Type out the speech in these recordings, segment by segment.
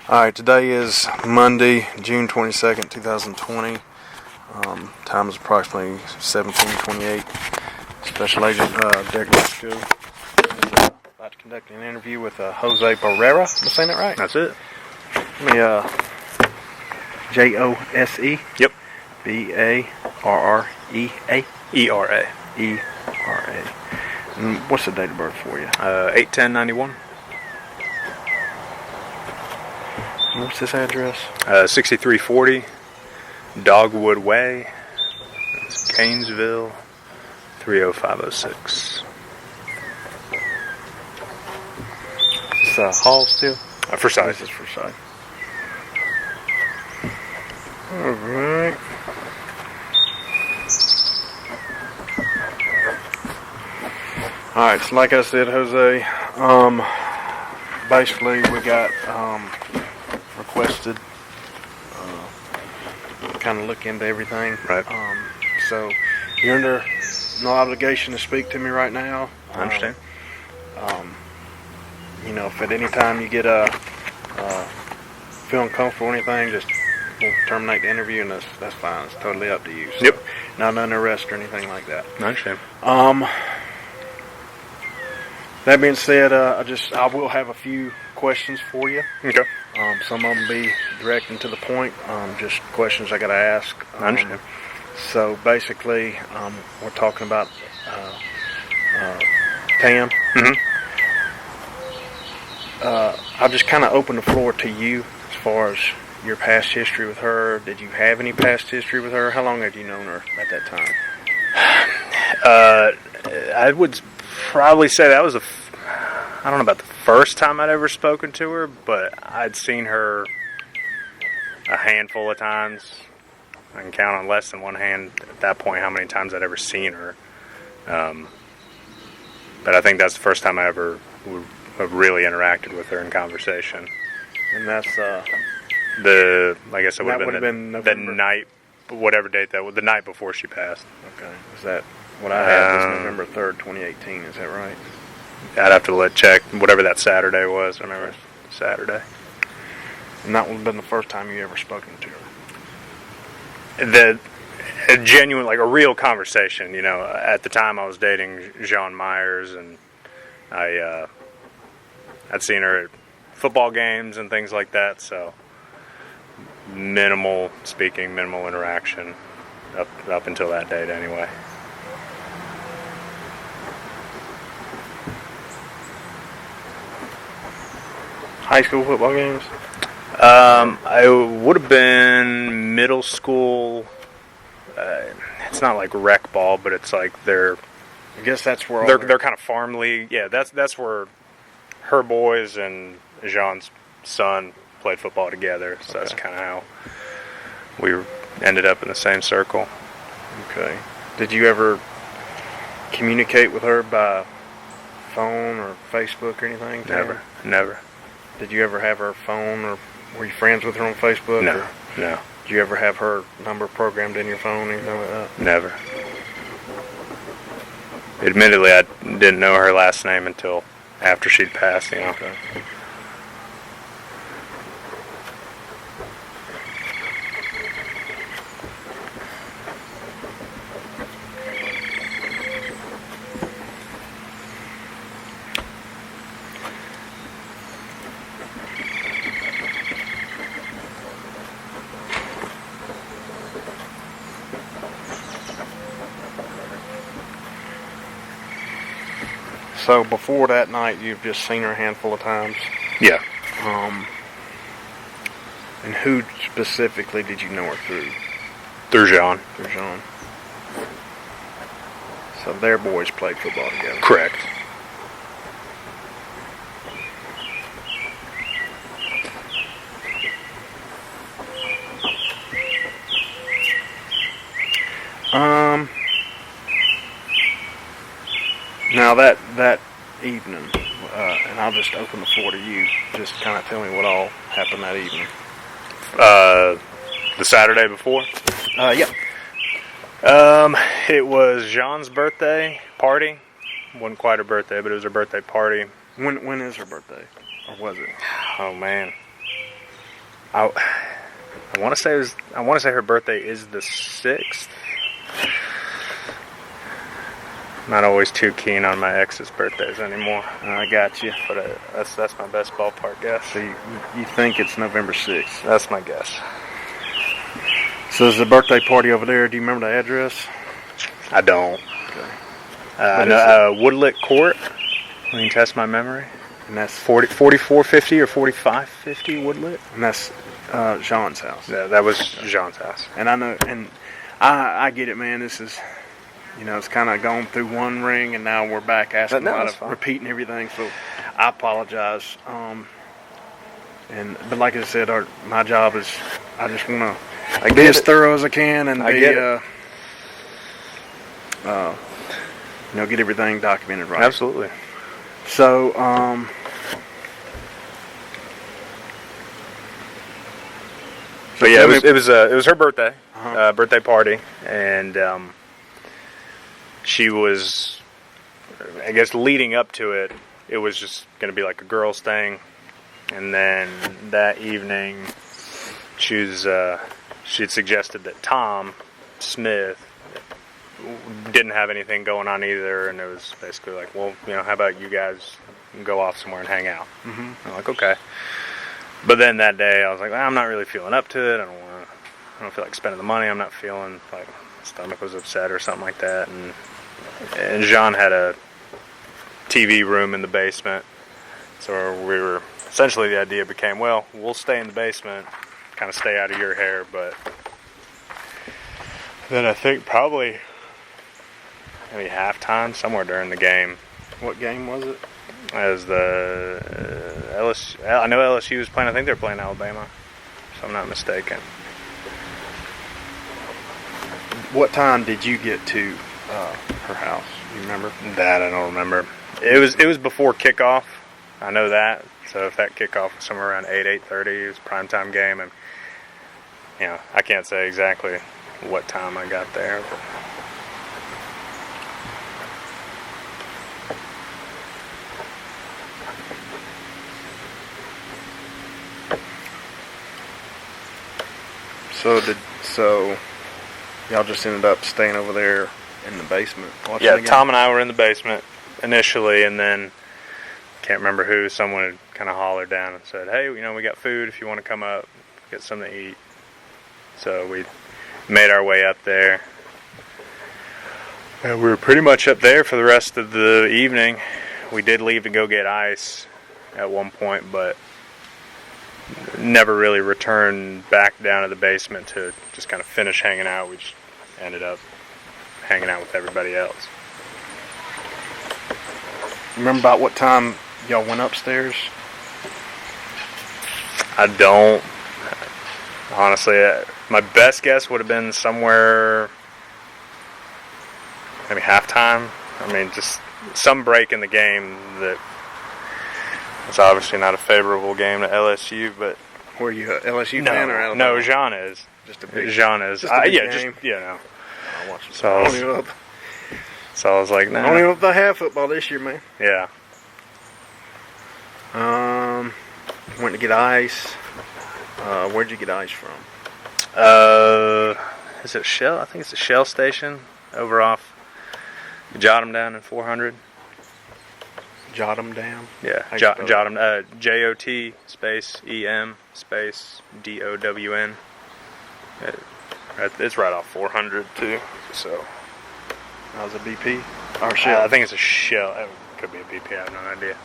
Alright, today is Monday, June 22nd, 2020. Time is approximately 17:28. Special Agent Derek Mexico is about to conduct an interview with Jose Barrera. Am I saying that right? That's it. Let me, Jose? Yep. Barrera? ERA. ERA. And what's the date of birth for you? 8/10/91. And what's this address? 6340 Dogwood Way. It's Gainesville, 30506. Is this Hall still? Forsyth. This is Forsyth. Alright. Alright, so like I said, Jose, basically we got requested kind of look into everything. Right. So you're under no obligation to speak to me right now. I understand. If at any time you get feel uncomfortable or anything, just we'll terminate the interview, and that's fine. It's totally up to you. So, Yep. Not under arrest or anything like that. I understand. That being said, I will have a few questions for you. Okay. Some of them be direct and to the point. Just questions I got to ask. I understand. So basically, we're talking about Tam. Mm-hmm. I'll just kind of open the floor to you as far as your past history with her. Did you have any past history with her? How long had you known her at that time? I would probably say that was I don't know about the first time I'd ever spoken to her, but I'd seen her a handful of times. I can count on less than one hand at that point how many times I'd ever seen her. But I think that's the first time I ever would have really interacted with her in conversation. And that's like I said, would have been the night, whatever date that was, the night before she passed. Okay. Is that what I had was November 3rd, 2018, is that right? I'd have to check whatever that Saturday was. I remember Saturday. And that would have been the first time you ever spoken to her? A genuine, a real conversation. At the time I was dating Jean Myers, and I'd seen her at football games and things like that, so minimal speaking, minimal interaction up until that date anyway. High school football games? I would have been middle school. It's not like rec ball, but it's like I guess that's where they're kind of farm league. Yeah, that's where her boys and Jean's son played football together. So That's kind of how we ended up in the same circle. Okay. Did you ever communicate with her by phone or Facebook or anything? Never. Did you ever have her phone, or were you friends with her on Facebook? No. Did you ever have her number programmed in your phone or anything like that? Never. Admittedly, I didn't know her last name until after she'd passed, Okay. So before that night, you've just seen her a handful of times? Yeah. And who specifically did you know her through? Through Jean. Through Jean. So their boys played football together? Correct. Now that evening, and I'll just open the floor to you. Just kind of tell me what all happened that evening. The Saturday before? Yep. It was Jean's birthday party. Wasn't quite her birthday, but it was her birthday party. When is her birthday? Or was it? Oh, man. I want to say her birthday is the 6th. Not always too keen on my ex's birthdays anymore. I got you. But that's my best ballpark guess. So you think it's November 6th? That's my guess. So there's a birthday party over there. Do you remember the address? I don't. Okay. I know, Woodlit Court. Let me test my memory. And that's 4450 or 4550 Woodlit. And that's Jean's house. Yeah, that was Jean's house. And I know, and I get it, man. This is, it's kind of gone through one ring, and now we're back asking a lot of repeating everything. So I apologize. But like I said, my job is I just want to be as thorough as I can and get everything documented right. Absolutely. So but yeah, it was her birthday, birthday party, and she was, I guess, leading up to it. It was just going to be like a girls' thing, and then that evening, she'd suggested that Tom Smith didn't have anything going on either, and it was basically like, well, how about you guys go off somewhere and hang out? Mm-hmm. I'm like, okay. But then that day, I was like, I'm not really feeling up to it. I don't feel like spending the money. I'm not feeling like my stomach was upset or something like that. And Jean had a TV room in the basement, so we were essentially, the idea became, well, we'll stay in the basement, kind of stay out of your hair. But then I think probably maybe halftime, somewhere during the game. What game was it? As the LSU, I know LSU was playing. I think they were playing Alabama, if I'm not mistaken. What time did you get to her house? You remember? That I don't remember. It was before kickoff. I know that. So if that kickoff was somewhere around 8:30, it was a primetime game, and I can't say exactly what time I got there. But So y'all just ended up staying over there in the basement watching yeah, the game? Tom and I were in the basement initially, and then can't remember who. Someone had kind of hollered down and said, "Hey, we got food if you want to come up, get something to eat." So we made our way up there, and we were pretty much up there for the rest of the evening. We did leave to go get ice at one point, but never really returned back down to the basement to just kind of finish hanging out. We just ended up hanging out with everybody else. Remember about what time y'all went upstairs? I don't. Honestly, my best guess would have been somewhere maybe halftime. I mean, just some break in the game that it's obviously not a favorable game to LSU, but Were you a LSU fan or Alabama? No, Jean is. Just a big Jean is. Just a big yeah, game. just I'll watch it. So I was like, nah. I don't even know if they have football this year, man. Yeah. Went to get ice. Where'd you get ice from? Is it Shell? I think it's the Shell station over off Jotham down in 400. Jotham Dam? Yeah, Jotham. J-O-T space E-M space D-O-W-N. It's right off 400 too. So. That was a BP? Or Shell? I think it's a Shell. It could be a BP. I have no idea.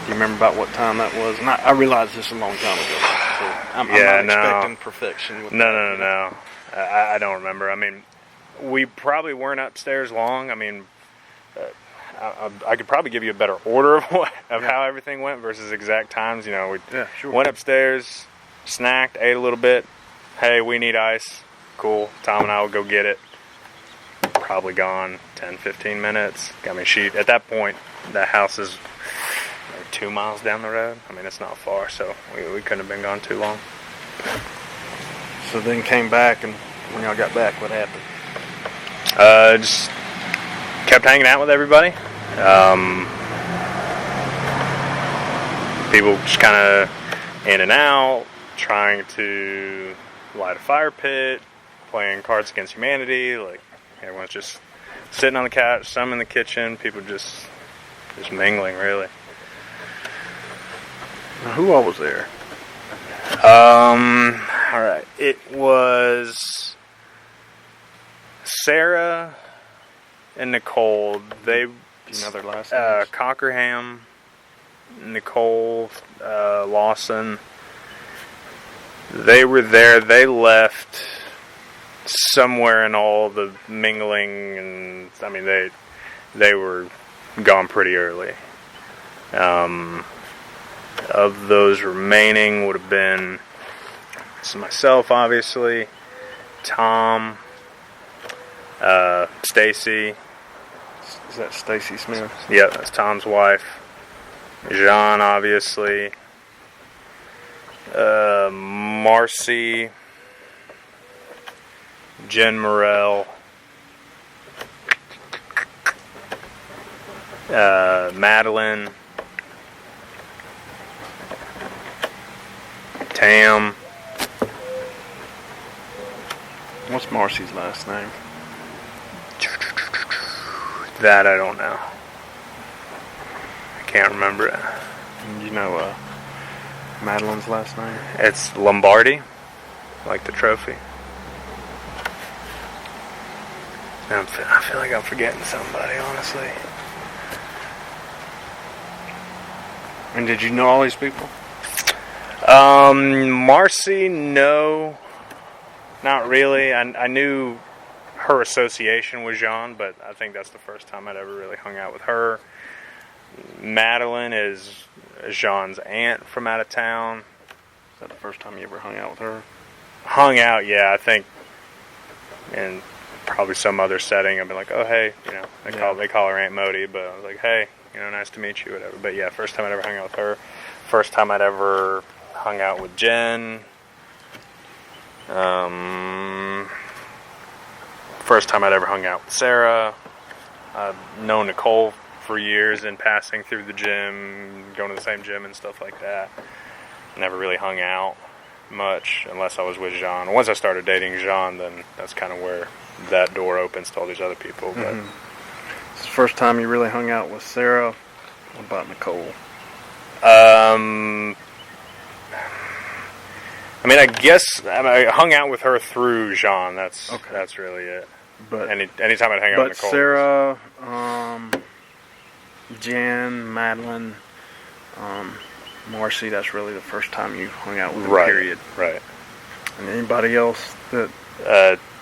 Do you remember about what time that was? And I realized this a long time ago. So I'm not expecting perfection. No. I don't remember. I mean, we probably weren't upstairs long. I mean, I could probably give you a better order of how everything went versus exact times. We went upstairs, snacked, ate a little bit. Hey, we need ice. Cool. Tom and I will go get it. Probably gone 10, 15 minutes. I mean, at that point, the house is 2 miles down the road. I mean, it's not far, so we couldn't have been gone too long. So then came back, and when y'all got back, what happened? Just kept hanging out with everybody. people just kind of in and out, trying to light a fire pit, playing Cards Against Humanity. Like, everyone's just sitting on the couch, some in the kitchen, people just mingling, really. Now, who all was there? All right. It was Sarah and Nicole. They, Another last names? Cockerham, Nicole, Lawson. They were there. They left somewhere in all the mingling, and I mean they were gone pretty early. Of those remaining would have been myself, obviously, Tom, Stacy. Is that Stacy Smith? Yeah, that's Tom's wife. Jean, obviously. Marcy. Jen Morell. Madeline. Tam. What's Marcy's last name? That I don't know. I can't remember it. You know Madeline's last name? It's Lombardi, like the trophy. I feel like I'm forgetting somebody, honestly. And did you know all these people? Marcy, no. Not really. I knew her association with Jean, but I think that's the first time I'd ever really hung out with her. Madeline is Jean's aunt from out of town. Is that the first time you ever hung out with her? Hung out, yeah, I think in probably some other setting. I've been like, oh, hey, you know, they call her Aunt Modi, but I was like, hey, you know, nice to meet you, whatever. But yeah, first time I'd ever hung out with her. First time I'd ever hung out with Jen. First time I'd ever hung out with Sarah. I've known Nicole for years in passing through the gym, going to the same gym and stuff like that. Never really hung out much unless I was with Jean. Once I started dating Jean, then that's kind of where that door opens to all these other people. But It's the first time you really hung out with Sarah. What about Nicole? I mean, I guess I hung out with her through Jean. That's really it. But anytime I'd hang out with Nicole. But Sarah, Jen, Madeline, Marcy, that's really the first time you hung out with them, period. Right. And anybody else that...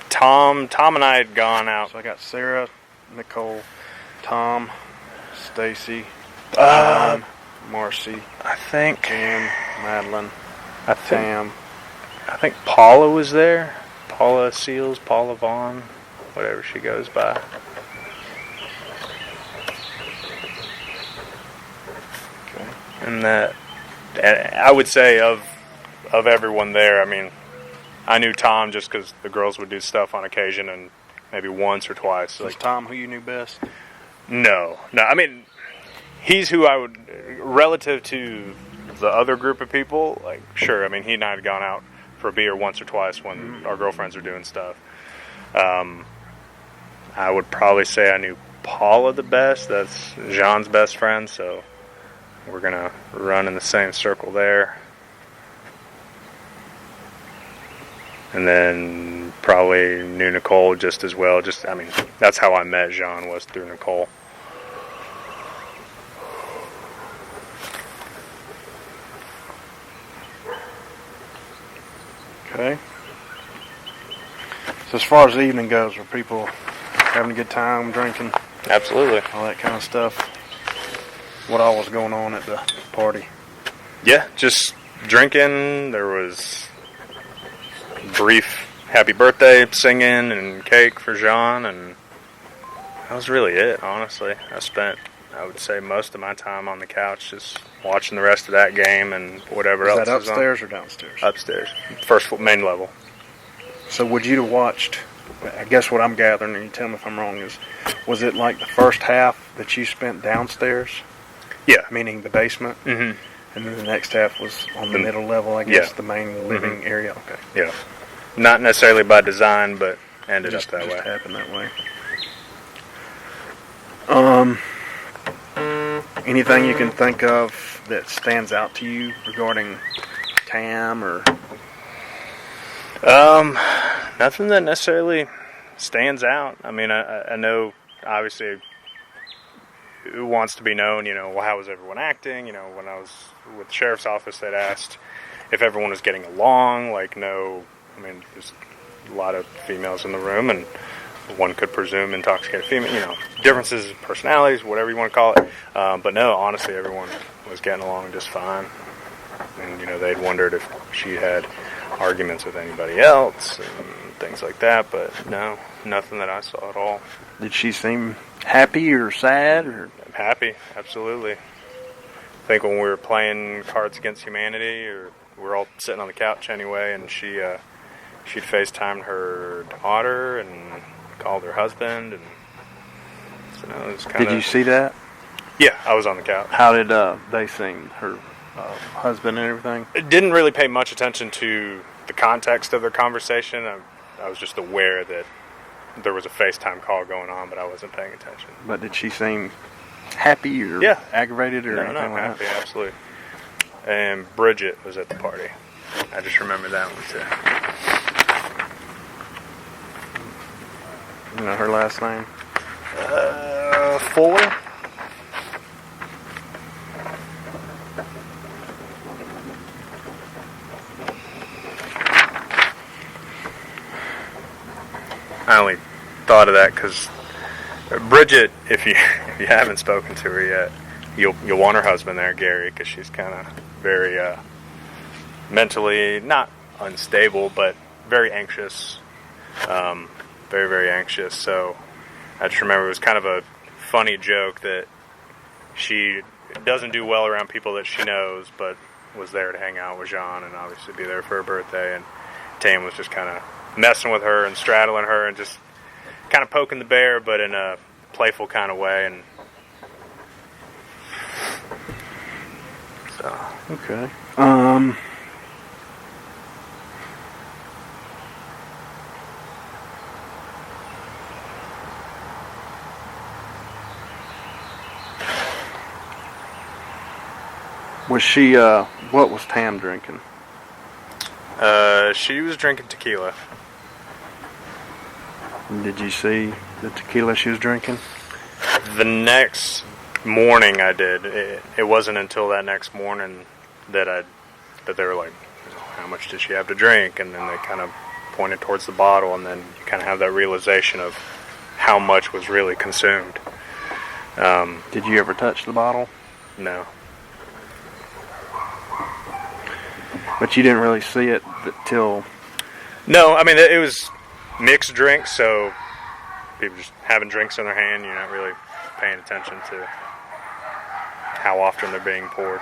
Tom and I had gone out. So I got Sarah, Nicole, Tom, Stacy, Marcy, I think Jen, Madeline, Tam. I think Paula was there. Paula Seals, Paula Vaughn, whatever she goes by. Okay. And I would say of everyone there, I mean, I knew Tom just because the girls would do stuff on occasion and maybe once or twice. Was Tom who you knew best? No. I mean, he's who I would, relative to the other group of people, like, sure, I mean, he and I had gone out for a beer once or twice when our girlfriends were doing stuff. I would probably say I knew Paula the best. That's Jean's best friend, so we're going to run in the same circle there. And then probably knew Nicole just as well. I mean, that's how I met Jean, was through Nicole. Okay. So as far as the evening goes, were people having a good time, drinking? Absolutely. All that kind of stuff? What all was going on at the party? Yeah, just drinking. There was brief happy birthday singing and cake for Jean, and that was really it, honestly. I spent, I would say, most of my time on the couch just watching the rest of that game and whatever else was that was on. upstairs or downstairs? Upstairs. First main level. So would you have watched, I guess what I'm gathering, and you tell me if I'm wrong, was it like the first half that you spent downstairs? Yeah. Meaning the basement? Mm-hmm. And then the next half was on the middle level, I guess, Yeah. the main living area. Okay. Yeah. Not necessarily by design, but ended up that Just way. happened that way. Anything you can think of that stands out to you regarding Tam or? Nothing that necessarily stands out. I mean, I know, obviously, who wants to be known, well, how was everyone acting? When I was with the sheriff's office, they'd asked if everyone was getting along. There's a lot of females in the room, and one could presume intoxicated female, differences in personalities, whatever you want to call it. But no, honestly, everyone was getting along just fine. And, they'd wondered if she had arguments with anybody else and things like that, but no, nothing that I saw at all. Did she seem happy or sad or? Happy, absolutely. I think when we were playing Cards Against Humanity, or we were all sitting on the couch anyway, and she'd FaceTimed her daughter and called her husband, and so it was kind of. Did you see that? Yeah, I was on the couch. How did they seem? Her husband and everything? I didn't really pay much attention to the context of their conversation. I was just aware that there was a FaceTime call going on, but I wasn't paying attention. But did she seem happy or aggravated or anything like happy, that? absolutely. And Bridget was at the party. I just remember that one too. You know her last name? Fuller? I only thought of that because Bridget, if you haven't spoken to her yet, you'll want her husband there, Gary, because she's kind of very mentally not unstable, but very anxious, very, very anxious. So I just remember it was kind of a funny joke that she doesn't do well around people that she knows, but was there to hang out with Jean and obviously be there for her birthday. And Tam was just kind of messing with her and straddling her and just kind of poking the bear, but in a playful kind of way. And so Okay. Was she, what was Tam drinking? she was drinking tequila. Did you see the tequila she was drinking? The next morning I did. It wasn't until that next morning that they were like, how much did she have to drink? And then they kind of pointed towards the bottle, and then you kind of have that realization of how much was really consumed. Did you ever touch the bottle? No. But you didn't really see it till... No, I mean, it was mixed drinks, so people just having drinks in their hand, you're not really paying attention to how often they're being poured.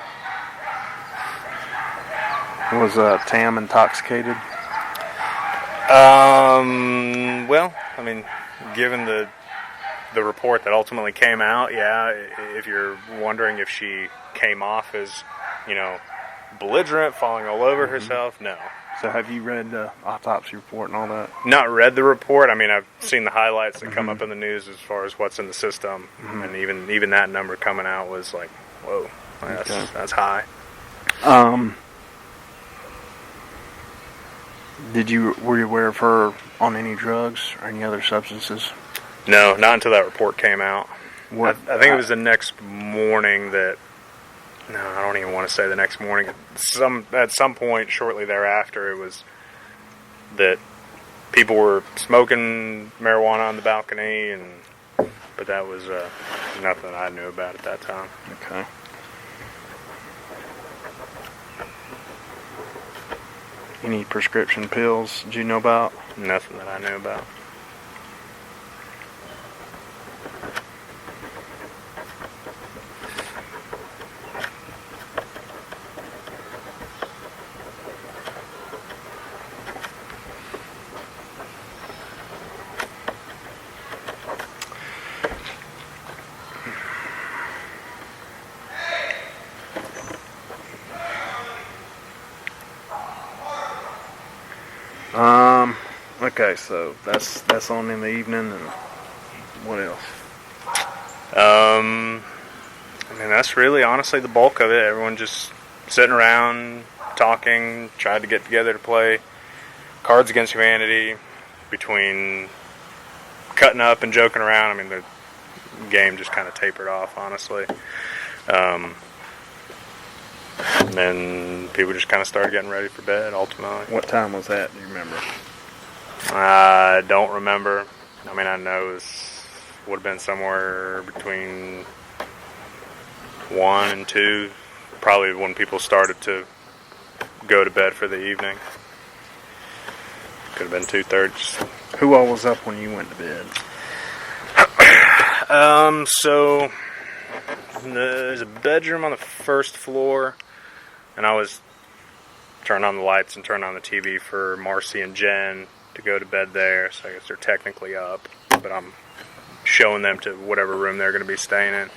Was Tam intoxicated? Well, I mean, given the report that ultimately came out, yeah, if you're wondering if she came off as, belligerent, falling all over herself, no. So have you read the autopsy report and all that? Not read the report. I mean, I've seen the highlights that come up in the news as far as what's in the system, and even that number coming out was like, whoa, that's high. Were you aware of her on any drugs or any other substances? No, not until that report came out. What? I think it was the next morning that. No, I don't even want to say the next morning. At some point shortly thereafter, it was that people were smoking marijuana on the balcony, but that was nothing I knew about at that time. Okay. Any prescription pills did you know about? Nothing that I knew about. Okay, so that's on in the evening, and what else? I mean, that's really honestly the bulk of it. Everyone just sitting around, talking, tried to get together to play Cards Against Humanity. Between cutting up and joking around, I mean, the game just kind of tapered off, honestly. And then people just kind of started getting ready for bed, ultimately. What time was that? Do you remember? I don't remember. I mean, I know it would have been somewhere between 1 and 2, probably when people started to go to bed for the evening. Could have been 2:30. Who all was up when you went to bed? So there's a bedroom on the first floor, and I was turning on the lights and turning on the TV for Marcy and Jen to go to bed there. So I guess they're technically up, but I'm showing them to whatever room they're going to be staying in.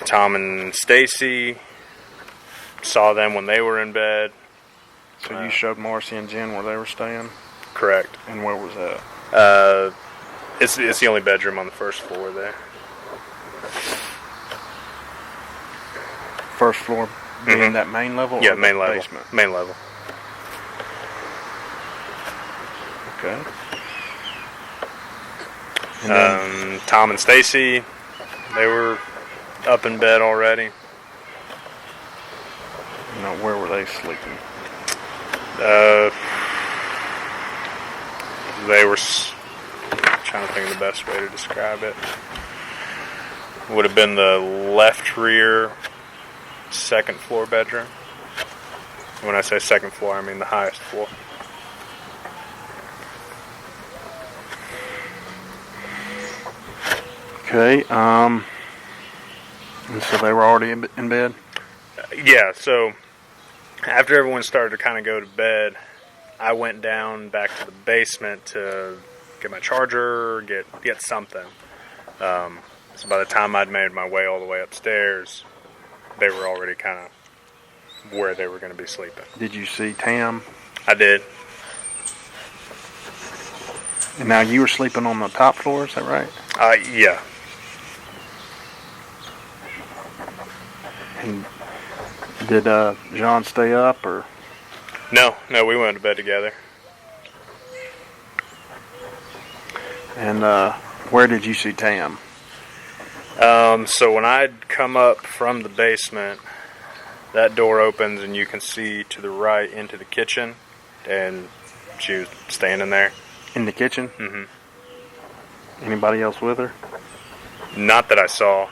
Tom and Stacy, saw them when they were in bed. So you showed Marcy and Jen where they were staying? Correct. And where was that? It's the only bedroom on the first floor there. First floor being that main level? Yeah, or main the level. Basement? Main level. Okay. And then, Tom and Stacy, they were up in bed already. where were they sleeping? They were trying to think of the best way to describe it. Would have been the left rear second floor bedroom. When I say second floor, I mean the highest floor. Okay, and so they were already in bed? Yeah, so after everyone started to kind of go to bed, I went down back to the basement to get my charger, get something. So by the time I'd made my way all the way upstairs, they were already kind of where they were going to be sleeping. Did you see Tam? I did. And now you were sleeping on the top floor, is that right? Yeah. And did John stay up, or? No, we went to bed together. And where did you see Tam? So when I'd come up from the basement, that door opens and you can see to the right into the kitchen, and she was standing there. In the kitchen? Mm-hmm. Anybody else with her? Not that I saw.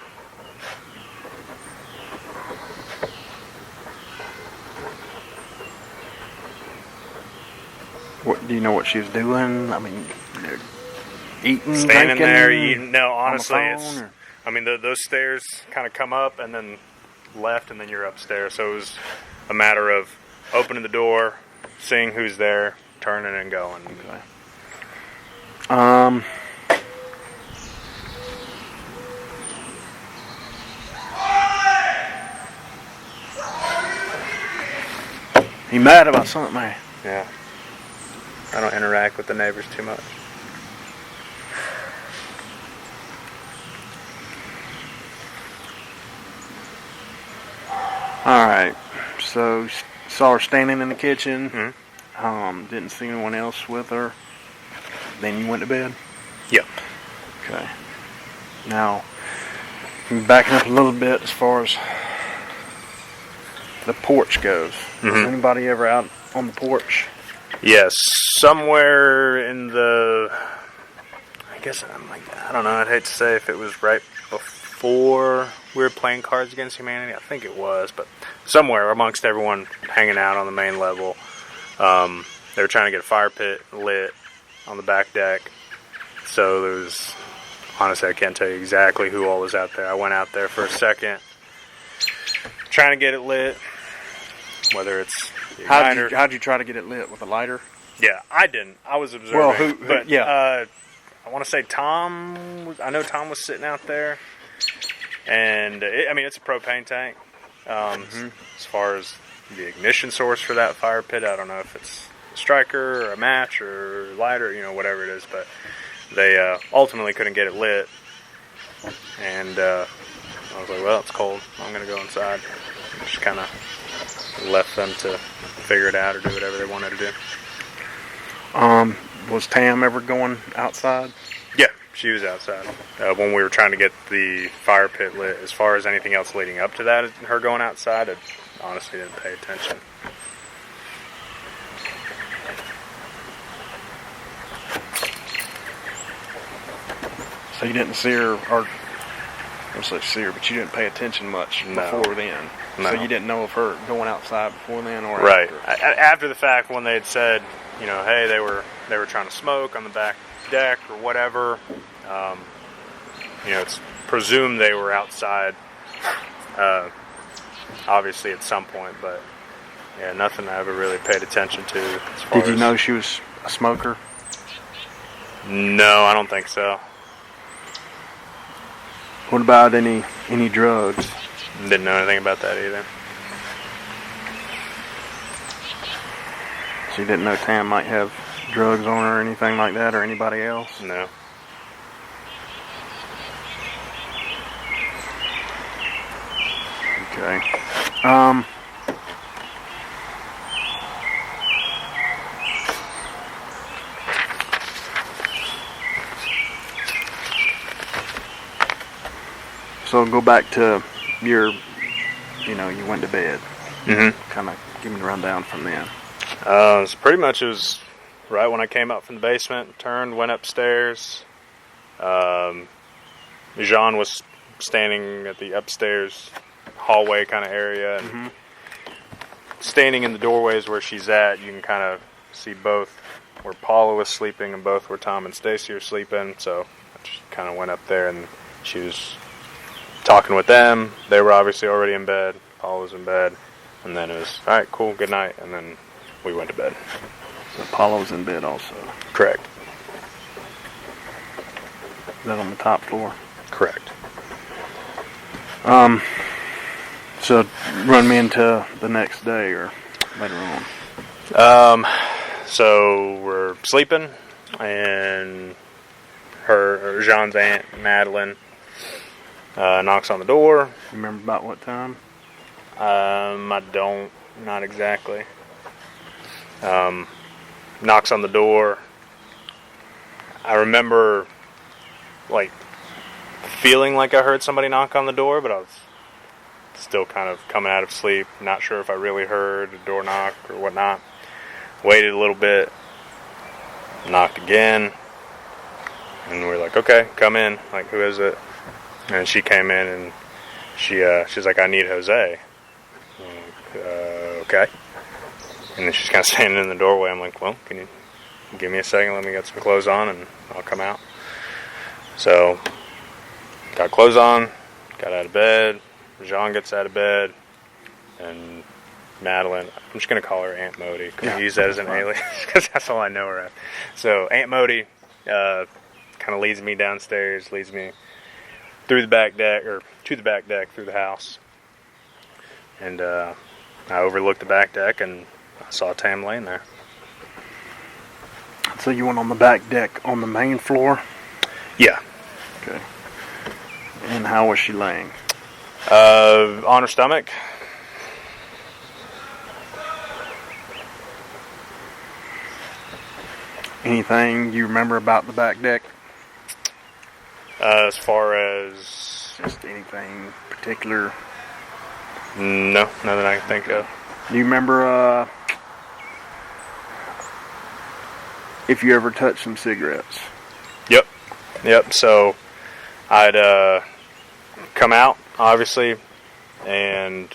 What, do you know what she was doing? I mean, eating, Standing drinking, there, eating. No, honestly, on the phone, I mean, those stairs kind of come up and then left, and then you're upstairs. So it was a matter of opening the door, seeing who's there, turning and going. Okay. You mad about something, man? Yeah. I don't interact with the neighbors too much. Alright, so saw her standing in the kitchen. Mm-hmm. Didn't see anyone else with her. Then you went to bed? Yeah. Okay. Now, backing up a little bit as far as the porch goes. Mm-hmm. Was anybody ever out on the porch? Yes, somewhere in the, I guess, I don't know, I'd hate to say if it was right before we were playing Cards Against Humanity. I think it was, but somewhere amongst everyone hanging out on the main level, they were trying to get a fire pit lit on the back deck. So there was, honestly, I can't tell you exactly who all was out there. I went out there for a second, trying to get it lit, whether it's the igniter. How'd you try to get it lit? With a lighter? Yeah, I didn't. I was observing. Well, who yeah. I want to say Tom. I know Tom was sitting out there, and it's a propane tank. As far as the ignition source for that fire pit, I don't know if it's a striker or a match or lighter, whatever it is. But they ultimately couldn't get it lit. And I was like, well, it's cold. I'm going to go inside. And just kind of left them to figure it out or do whatever they wanted to do. Was Tam ever going outside? Yeah, she was outside. When we were trying to get the fire pit lit, as far as anything else leading up to that, her going outside, I honestly didn't pay attention. So you didn't see her, or I don't say see her, but you didn't pay attention much before then. No. So you didn't know of her going outside before then, or right after? After the fact, when they had said, hey, they were trying to smoke on the back deck or whatever. It's presumed they were outside. Obviously, at some point, but yeah, nothing I ever really paid attention to. As far Did you know she was a smoker? No, I don't think so. What about any drugs? Didn't know anything about that either. So you didn't know Tam might have drugs on her or anything like that, or anybody else? No. Okay. So go back to your, you went to bed. Mm-hmm. Kind of give me a rundown from then. So pretty much it was right when I came out from the basement, turned, went upstairs. Jean was standing at the upstairs hallway kind of area, and standing in the doorways where she's at, you can kind of see both where Paula was sleeping and both where Tom and Stacy are sleeping. So I just kind of went up there, and she was talking with them. They were obviously already in bed. Paula was in bed, and then it was, all right, cool, good night, and then we went to bed. So Paula was in bed also. Correct. Is that on the top floor? Correct. So run me into the next day or later on. So we're sleeping, and Jean's aunt, Madeline, knocks on the door. You remember about what time? I don't, not exactly. Knocks on the door. I remember, feeling like I heard somebody knock on the door, but I was still kind of coming out of sleep, not sure if I really heard a door knock or whatnot. Waited a little bit, knocked again, and we're like, okay, come in. Like, who is it? And she came in, and she's like, I need Jose. I'm like, okay. And then she's kind of standing in the doorway. I'm like, well, can you give me a second, let me get some clothes on, and I'll come out. So, got clothes on, got out of bed. Jean gets out of bed, and Madeline, I'm just going to call her Aunt Modi, because I use that as an alias, because that's all I know her as. So, Aunt Modi kind of leads me downstairs, leads me through the back deck, or to the back deck through the house. And I overlooked the back deck, and I saw Tam laying there. So you went on the back deck on the main floor? Yeah. Okay. And how was she laying? On her stomach. Anything you remember about the back deck? As far as... Just anything particular? No, nothing I can think of. Do you remember if you ever touched some cigarettes? Yep. So I'd come out, obviously, and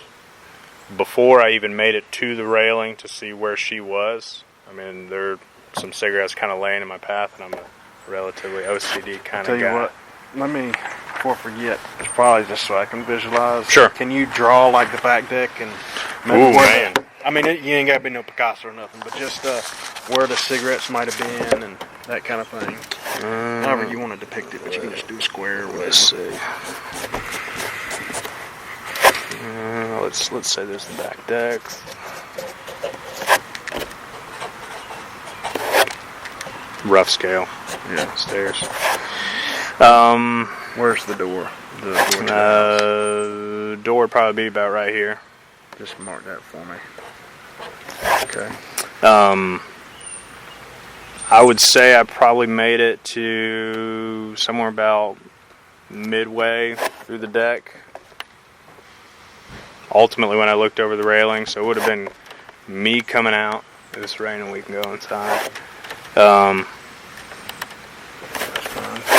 before I even made it to the railing to see where she was, I mean, there are some cigarettes kind of laying in my path, and I'm a relatively OCD kind of guy. Tell you what, let me, before I forget, it's probably just so I can visualize. Sure. Can you draw like the back deck and Ooh, man. I mean, you ain't got to be no Picasso or nothing, but just where the cigarettes might have been and that kind of thing. However you want to depict it, but you can just do a square or whatever. Let's see. Let's say there's the back deck. rough scale. Yeah. Stairs. Where's the door? The door to the house. Door would probably be about right here. Just mark that for me. Okay. I would say I probably made it to somewhere about midway through the deck. Ultimately, when I looked over the railing, so it would have been me coming out. It's raining, we can go inside.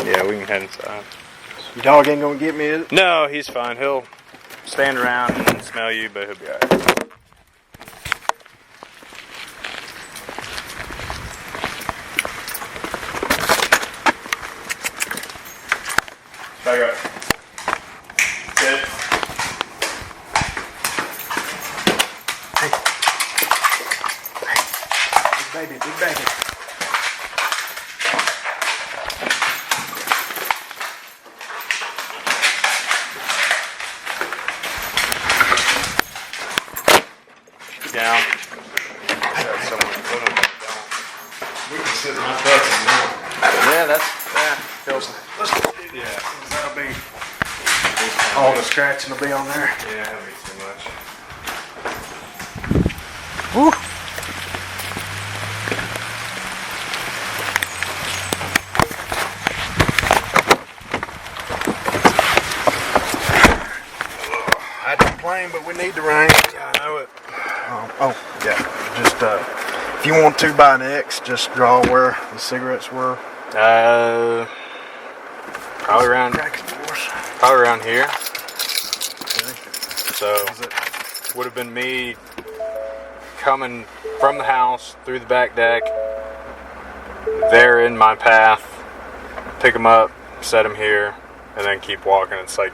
Yeah, we can head inside. Your dog ain't gonna get me, is it? No, he's fine. He'll stand around and smell you, but he'll be alright. Back up. Sit. Hey. Big baby. Down. Got someone to put him down. We can sit in my bus. Yeah, feels. Yeah. That'll be. All the scratching will be on there. Yeah, that'll be too much. Woo. I had to complain, but we need the rain. Yeah, I know it. Yeah. Just if you want to by an X, just draw where the cigarettes were. Probably around here. Okay. So would have been me coming from the house through the back deck. They're in my path. Pick them up, set them here, and then keep walking. It's like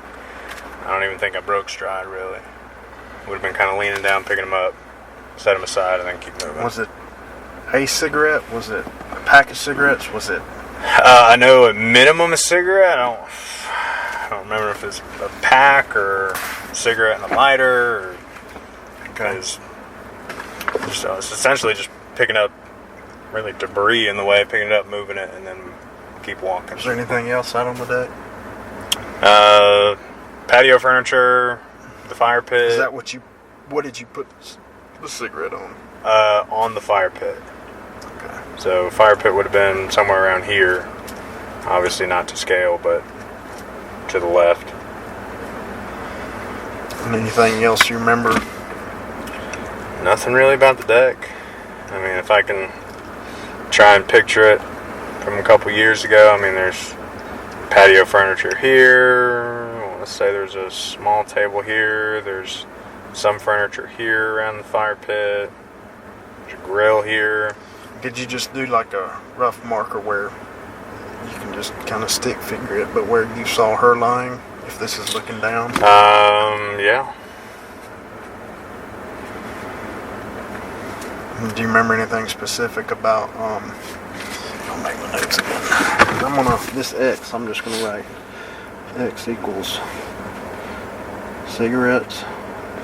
I don't even think I broke stride really. Would have been kind of leaning down, picking them up, set them aside, and then keep moving. Was it a cigarette? Was it a pack of cigarettes? Was it? I know at minimum a cigarette. I don't remember if it's a pack or a cigarette and a lighter. Or, because it's essentially just picking up really debris in the way, picking it up, moving it, and then keep walking. Was there anything else out on the deck? Patio furniture, the fire pit. Is that what did you put the cigarette on? On the fire pit. Okay. So fire pit would have been somewhere around here. Obviously not to scale, but to the left. And anything else you remember? Nothing really about the deck. I mean, if I can try and picture it from a couple years ago, I mean, there's patio furniture here. I want to say there's a small table here. There's some furniture here around the fire pit. There's a grill here. Did you just do like a rough marker where you can just kind of stick figure it, but where you saw her lying, if this is looking down? Yeah. Do you remember anything specific about, I'll make my notes again. This X, I'm just going to write X equals cigarettes.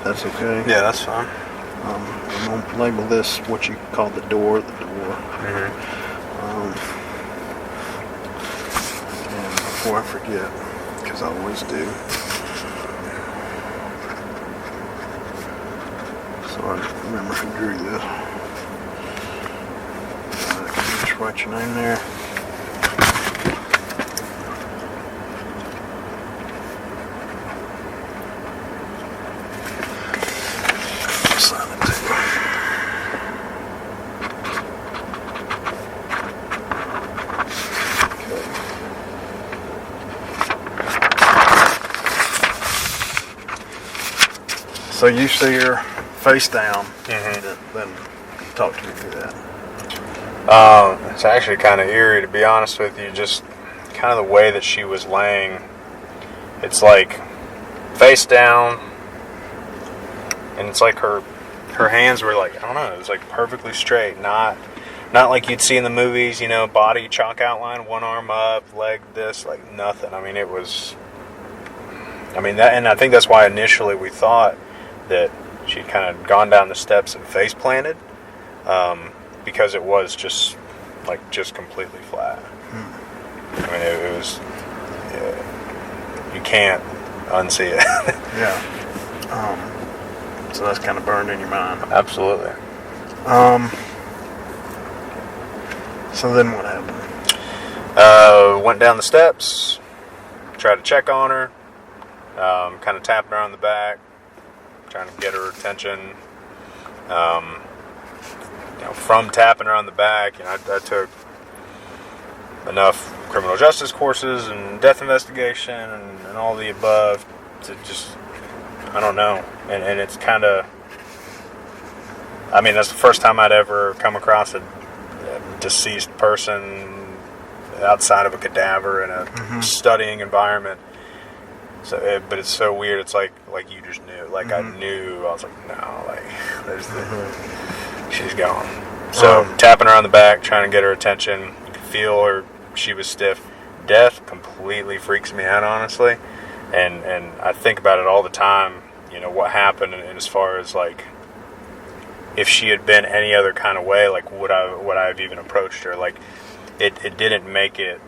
That's okay. Yeah, that's fine. I'm going to label this what you call the door. Mm-hmm. And before I forget, because I always do. So I remember who drew this. Can you just write your name there? Sign it too. So you see her face down, Mm-hmm. then talk to me through that. It's actually kind of eerie, to be honest with you, just kind of the way that she was laying. It's like face down, and it's like her hands were like, I don't know, it was like perfectly straight, not like you'd see in the movies, you know, body chalk outline, one arm up, leg this, like nothing. I mean, it was, that, and I think that's why initially we thought that she'd kind of gone down the steps and face planted, because it was just like just completely flat. I mean, it was, you can't unsee it. Yeah. So that's kind of burned in your mind. Absolutely. So then what happened? Went down the steps, tried to check on her, kind of tapping her on the back, trying to get her attention. From tapping her on the back, I took enough criminal justice courses and death investigation and all the above to just, I don't know. And it's kind of, I mean, that's the first time I'd ever come across a deceased person outside of a cadaver in a studying environment. So, but it's so weird. It's like you just knew. Like I knew. I was like, no, like there's she's gone. So tapping her on the back, trying to get her attention. You could feel her. She was stiff. Death completely freaks me out, honestly. And I think about it all the time. What happened, and as far as like, if she had been any other kind of way, like would I have even approached her? Like, it didn't make it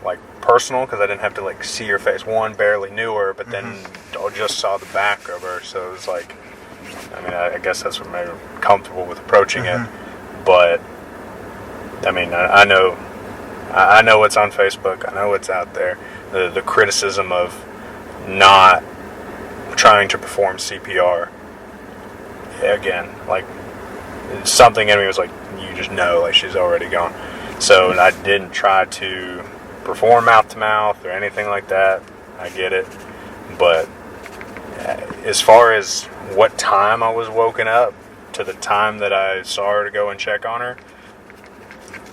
like personal because I didn't have to like see her face. One, barely knew her, but then I just saw the back of her, so it was like, I mean, I guess that's what made me comfortable with approaching it. But I mean, I know what's on Facebook. I know what's out there. The criticism of not trying to perform CPR. Again, like something in me was like, you just know, like she's already gone. So I didn't try to perform mouth to mouth or anything like that. I get it, but as far as what time I was woken up to the time that I saw her to go and check on her,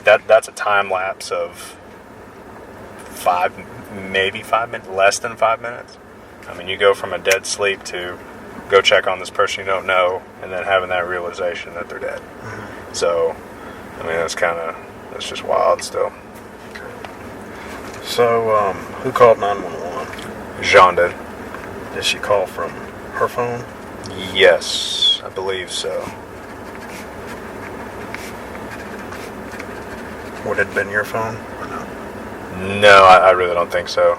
that's a time lapse of 5 minutes, less than 5 minutes. I mean, you go from a dead sleep to go check on this person you don't know, and then having that realization that they're dead. So, I mean, that's just wild still. So, who called 911? Jean did. Did she call from her phone? Yes, I believe so. Would it have been your phone or no? No, I really don't think so.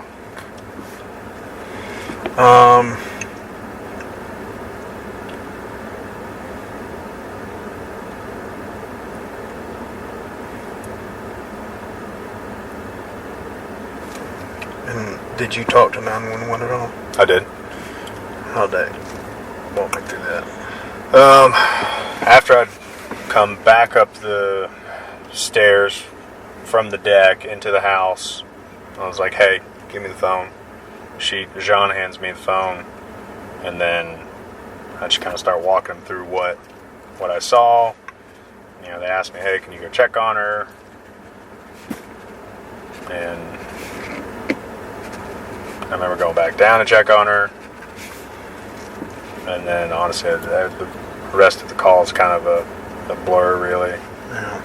And did you talk to 911 at all? I did. How'd they walk me through that? After I'd come back up the stairs from the deck into the house, I was like, hey, give me the phone. Jean hands me the phone, and then I just kind of start walking them through what I saw. They asked me, hey, can you go check on her? And I remember going back down to check on her. And then, honestly, the rest of the call is kind of a blur, really. Yeah.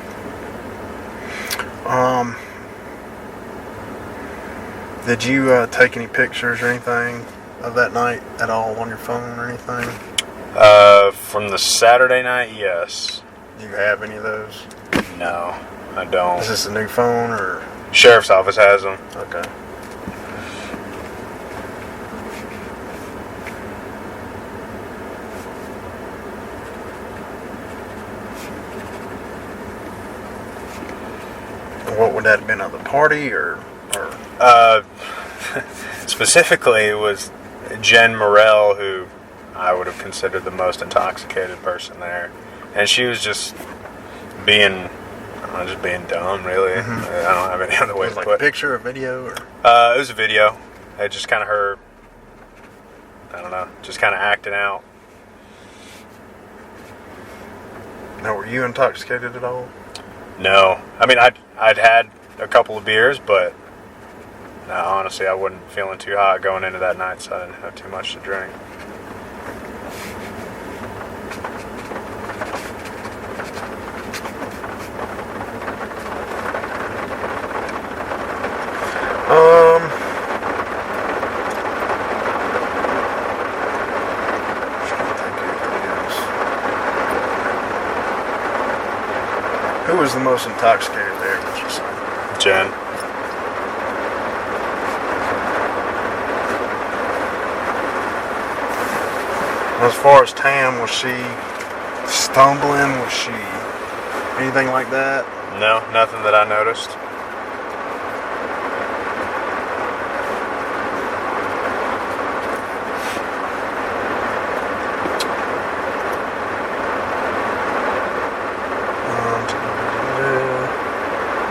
Did you take any pictures or anything of that night at all on your phone or anything? From the Saturday night, yes. Do you have any of those? No, I don't. Is this a new phone or? Sheriff's office has them. Okay. What would that have been, at the party or? Specifically, it was Jen Morrell, who I would have considered the most intoxicated person there, and she was just being dumb, really. I don't have any other way to like put it. A picture, a video, or? It was a video. It just kind of her, I don't know, just kind of acting out. Now, were you intoxicated at all? No, I mean I'd had a couple of beers, but no, honestly, I wasn't feeling too hot going into that night, so I didn't have too much to drink. Who Who was the most intoxicated there, would you say? Jen. As far as Tam, was she stumbling? Was she anything like that? No, nothing that I noticed.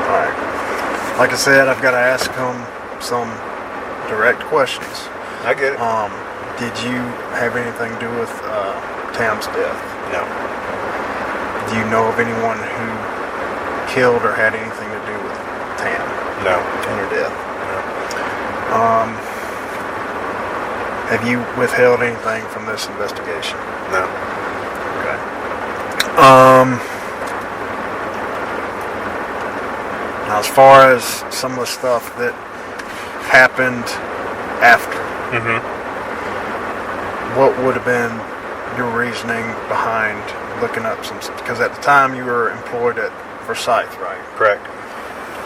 Alright. Like I said, I've got to ask him some direct questions. I get it. Did you have anything to do with Tam's death? No. Do you know of anyone who killed or had anything to do with Tam? No. In her death? No. Have you withheld anything from this investigation? No. Okay. Now, as far as some of the stuff that happened after, what would have been your reasoning behind looking up some? Because at the time you were employed at Forsyth, right? Correct.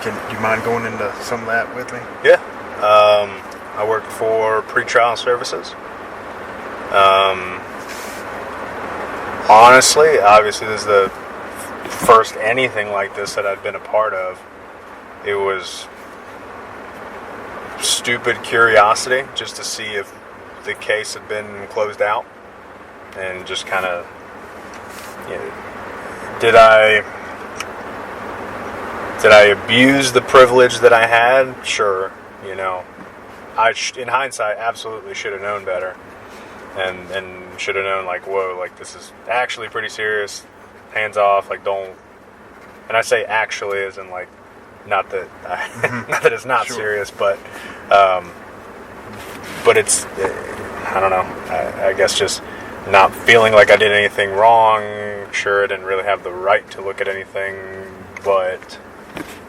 Do you mind going into some of that with me? Yeah. I worked for pretrial services. Honestly, obviously, this is the first anything like this that I've been a part of. It was stupid curiosity just to see if the case had been closed out, and just kind of, did I abuse the privilege that I had? Sure, in hindsight, absolutely should have known better, and should have known, like, whoa, like, this is actually pretty serious. Hands off, like, don't. And I say actually as in, like, not that not that it's not serious, but it's, I don't know, I guess just not feeling like I did anything wrong. Sure, I didn't really have the right to look at anything, but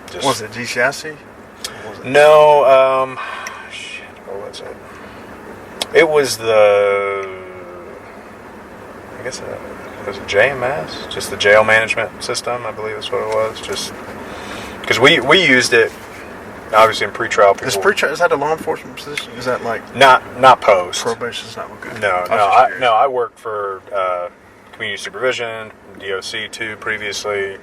just... Was it GCIC? No, what was it? It was I guess it was JMS, just the jail management system, I believe is what it was, just because we used it, obviously, in pretrial people. Is that a law enforcement position? Is that like not post? Probation's not okay. I worked for community supervision, DOC too previously.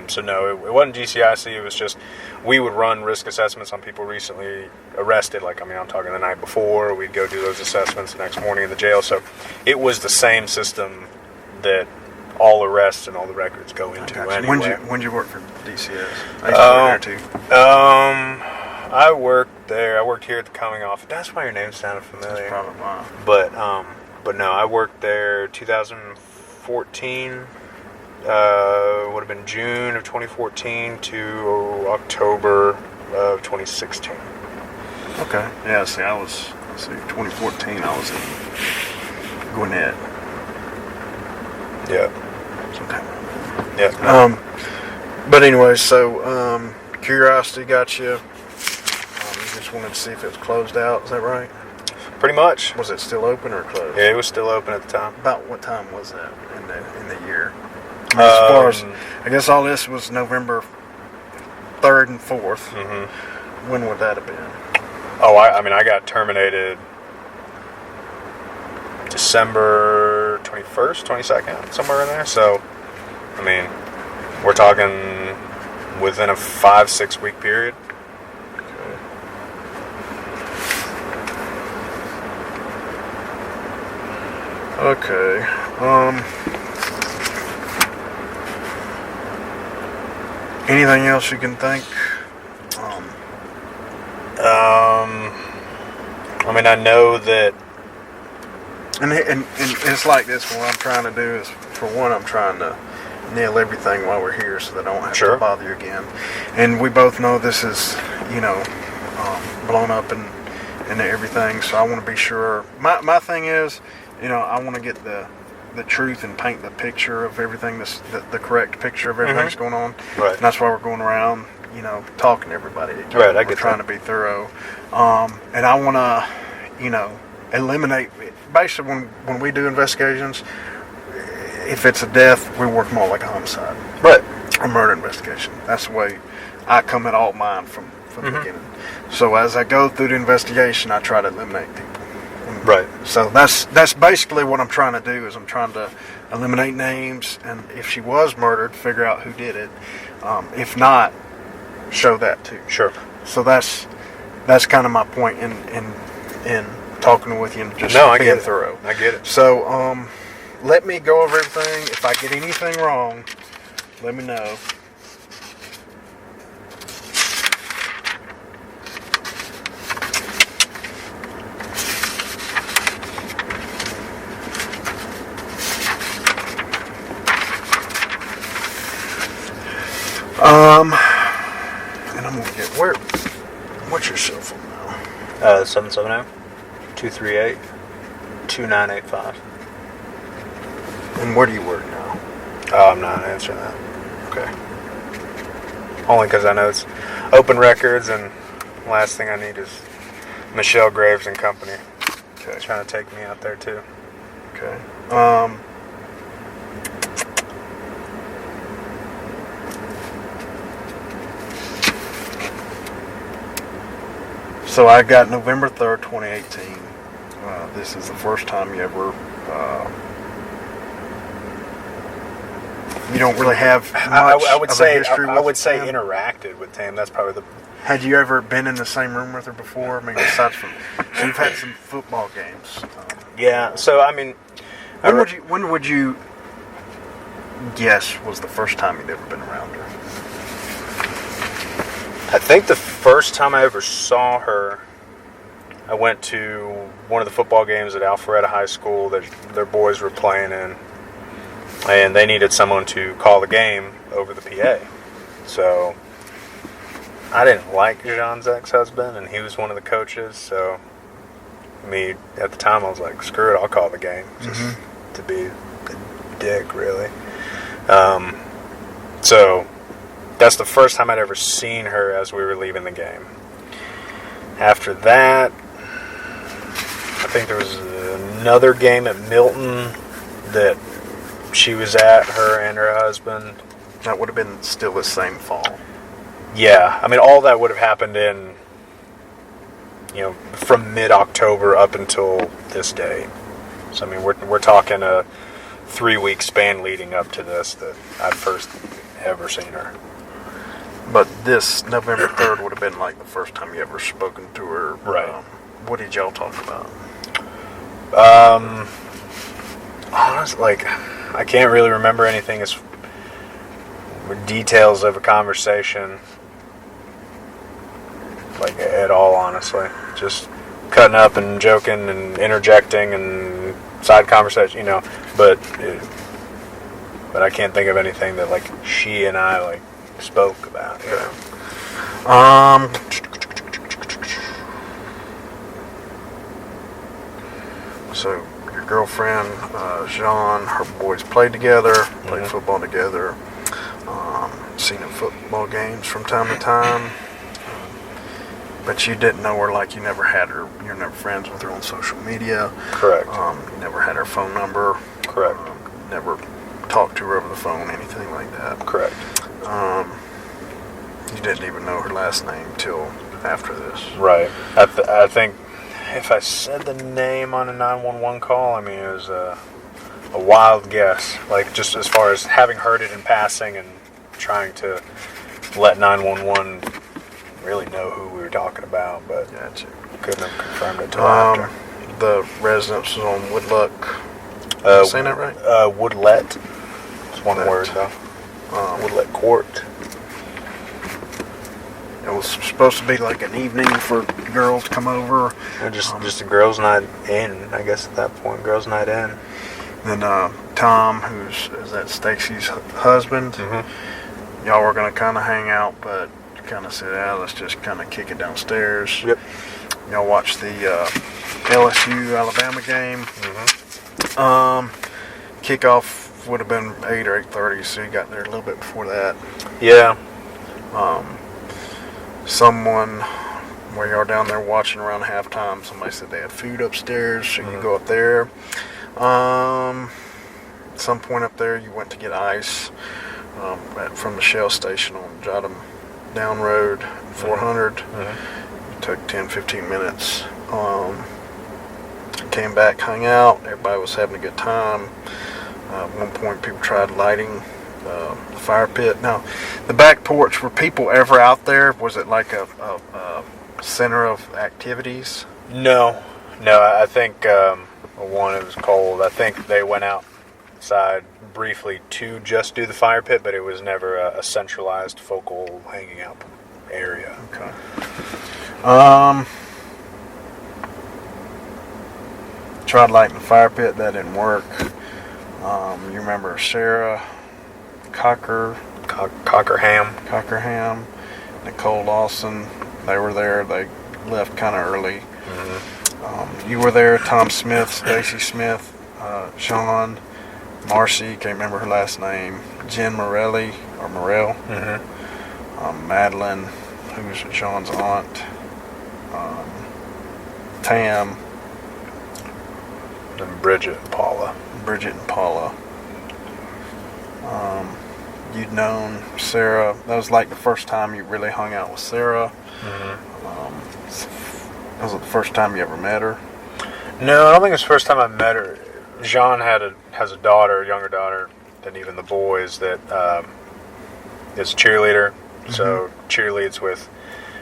So no, it wasn't GCIC. It was just we would run risk assessments on people recently arrested. Like, I'm talking the night before. We'd go do those assessments the next morning in the jail. So it was the same system that all arrests and all the records go into anyway. When did you work for DCS? I used to work there too. I worked there. I worked here at the coming office. That's why your name sounded familiar. That's probably why. But no, I worked there 2014. Would have been June of 2014 to October of 2016. Okay. Yeah. See, 2014. I was in Gwinnett. Yeah. Sometime. Yeah. But anyway, so curiosity got you. You just wanted to see if it was closed out. Is that right? Pretty much. Was it still open or closed? Yeah, it was still open at the time. About what time was that in the year? As far as, I guess all this was November 3rd and 4th. Mm-hmm. When would that have been? Oh, I got terminated December 21st, 22nd, somewhere in there. So, we're talking within a 5-6 week period. Okay. Anything else you can think? I know that... And it's like this, what I'm trying to do is, for one, I'm trying to nail everything while we're here so that I don't have to bother you again. And we both know this is, blown up and everything, so I want to be sure. My thing is, I want to get the truth and paint the picture of everything, the correct picture of everything that's going on. Right. And that's why we're going around, talking to everybody. Right, I get We're trying to be thorough. And I want to, eliminate, basically when we do investigations, if it's a death, we work more like a homicide. Right. a murder investigation. That's the way I come at all mine from the beginning. So as I go through the investigation, I try to eliminate people. Right. So that's basically what I'm trying to do. Is I'm trying to eliminate names, and if she was murdered, figure out who did it. If not, show that too. Sure. So that's kind of my point in talking with you and just being thorough. I get it. So let me go over everything. If I get anything wrong, let me know. And I'm gonna get what's your cell phone now? 770-238-2985. And where do you work now? Oh, I'm not answering that. Okay. Only because I know it's open records, and last thing I need is Michelle Graves and company trying to take me out there too. Okay. So I got November 3rd, 2018. This is the first time you ever... you don't really have much I would of say, a history I would with say Tam? interacted with Tam. That's probably the... Had you ever been in the same room with her before? I mean, aside from... So you've had some football games. Yeah, so I mean... When would you guess was the first time you'd ever been around her? I think the first time I ever saw her, I went to one of the football games at Alpharetta High School that their boys were playing in, and they needed someone to call the game over the PA. So I didn't like Jean's ex-husband, and he was one of the coaches, so me, at the time, I was like, screw it, I'll call the game. Just to be a dick, really. So that's the first time I'd ever seen her as we were leaving the game. After that, I think there was another game at Milton that she was at, her and her husband. That would have been still the same fall. Yeah, I mean, all that would have happened in, from mid-October up until this day. So, I mean, we're talking a 3-week span leading up to this that I'd first ever seen her. But this November 3rd would have been like the first time you ever spoken to her. Right. What did y'all talk about? Honestly, I can't really remember anything as details of a conversation, at all, honestly. Just cutting up and joking and interjecting and side conversation, but I can't think of anything that, she and I, spoke about. Okay. So your girlfriend, Jean, her boys played together, played football together, seen at football games from time to time, but you didn't know her, you never had her, you're never friends with her on social media. Correct. You never had her phone number. Correct. Never talked to her over the phone, anything like that. Correct. You didn't even know her last name till after this. Right. I think if I said the name on a 911 call, I mean, it was a wild guess. Just as far as having heard it in passing and trying to let 911 really know who we were talking about, but Gotcha. Couldn't have confirmed it till after. The residence was on Woodluck. Saying that right? Woodlet. It's one word, though. Woodlet Court. It was supposed to be an evening for girls to come over. Just a girls' night in, I guess at that point. Girls' night in. Then Tom, is that Stacy's husband, y'all were going to kind of hang out, but kind of said, let's just kind of kick it downstairs. Yep. Y'all watched the LSU-Alabama game. Kickoff would have been 8 or 8:30, so you got there a little bit before that. Yeah. Someone, while y'all down there watching around halftime, somebody said they had food upstairs, so you go up there. Some point up there, you went to get ice. from the Shell station on Jottam Down Road, 400. It took 10-15 minutes. Came back, hung out. Everybody was having a good time. At one point, people tried lighting the fire pit. Now, the back porch, were people ever out there? Was it like a center of activities? No. I think one, it was cold. I think they went outside briefly to just do the fire pit, but it was never a centralized focal hanging out area. Okay. Tried lighting the fire pit. That didn't work. You remember Sarah Cockerham, Nicole Lawson. They were there. They left kind of early. You were there. Tom Smith, Stacy Smith, Sean, Marcy, can't remember her last name, Jen Morell, Madeline, who was Sean's aunt, Tam, and Bridget and Paula. You'd known Sarah. That was like the first time you really hung out with Sarah. Was it the first time you ever met her? No, I don't think it was the first time I met her. Jean has a daughter, a younger daughter than even the boys, that is a cheerleader. So cheerleads with,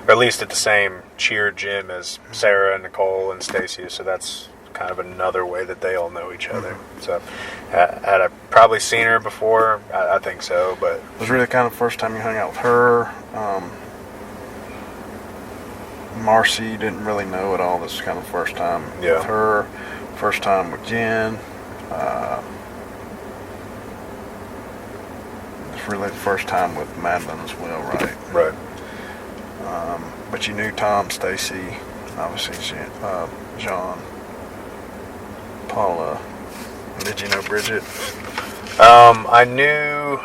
or at least at the same cheer gym as Sarah and Nicole and Stacy. So that's kind of another way that they all know each other. So had I probably seen her before? I think so, but it was really kind of the first time you hung out with her. Marcy didn't really know at all. This was kind of the first time with her. First time with Jen. It's really the first time with Madeline as well, right? Right. But you knew Tom, Stacy, obviously John, Paula. Did you know Bridget? I knew,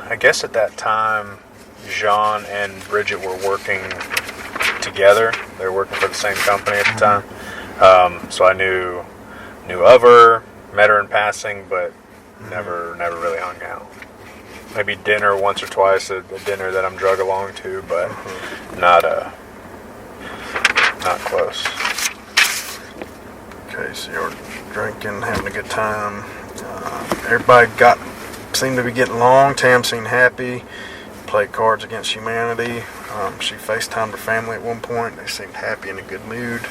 I guess at that time, Jean and Bridget were working together. They were working for the same company at the time. So I knew of her, met her in passing, but never really hung out. Maybe dinner once or twice, a dinner that I'm drug along to, but not close. Okay, so you were drinking, having a good time. Everybody seemed to be getting along. Tam seemed happy. Played Cards Against Humanity. She FaceTimed her family at one point. They seemed happy, in a good mood.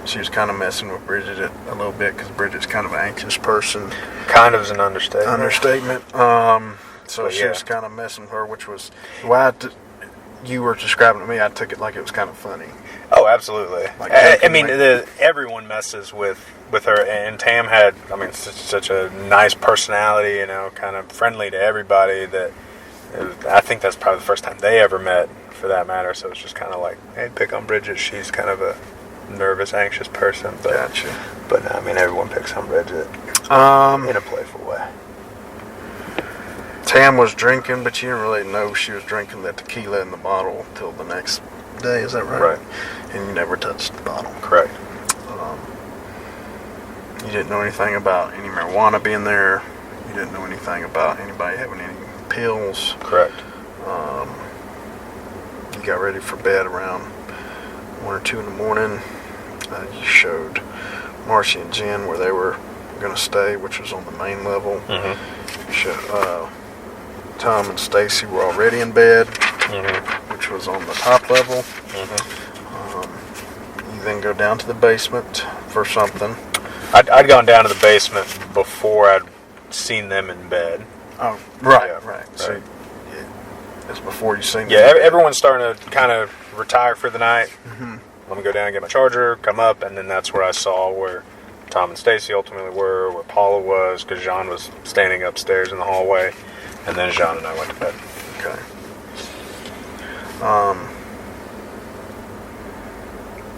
She was kind of messing with Bridget a little bit, because Bridget's kind of an anxious person. Kind of is an understatement. So she was kind of messing with her, which was why you were describing it to me. I took it like it was kind of funny. Oh, absolutely. Like, I mean, everyone messes with her, and Tam had, such a nice personality, kind of friendly to everybody, that I think that's probably the first time they ever met, for that matter. So it's just kind of like, hey, pick on Bridget. She's kind of a nervous, anxious person. But, gotcha. But everyone picks on Bridget in a playful way. Tam was drinking, but you didn't really know she was drinking the tequila in the bottle till the next day. Is that right? Right. And you never touched the bottle. Correct. You didn't know anything about any marijuana being there. You didn't know anything about anybody having any pills. Correct. You got ready for bed around 1 or 2 in the morning. You showed Marcy and Jen where they were going to stay, which was on the main level. You showed, Tom and Stacy were already in bed, which was on the top level. You then go down to the basement for something. I'd gone down to the basement before I'd seen them in bed. Oh, right. So it's before you seen them. Yeah, everyone's starting to kind of retire for the night. Let me go down and get my charger, come up, and then that's where I saw where Tom and Stacy ultimately were, where Paula was, because Jean was standing upstairs in the hallway, and then Jean and I went to bed. Okay.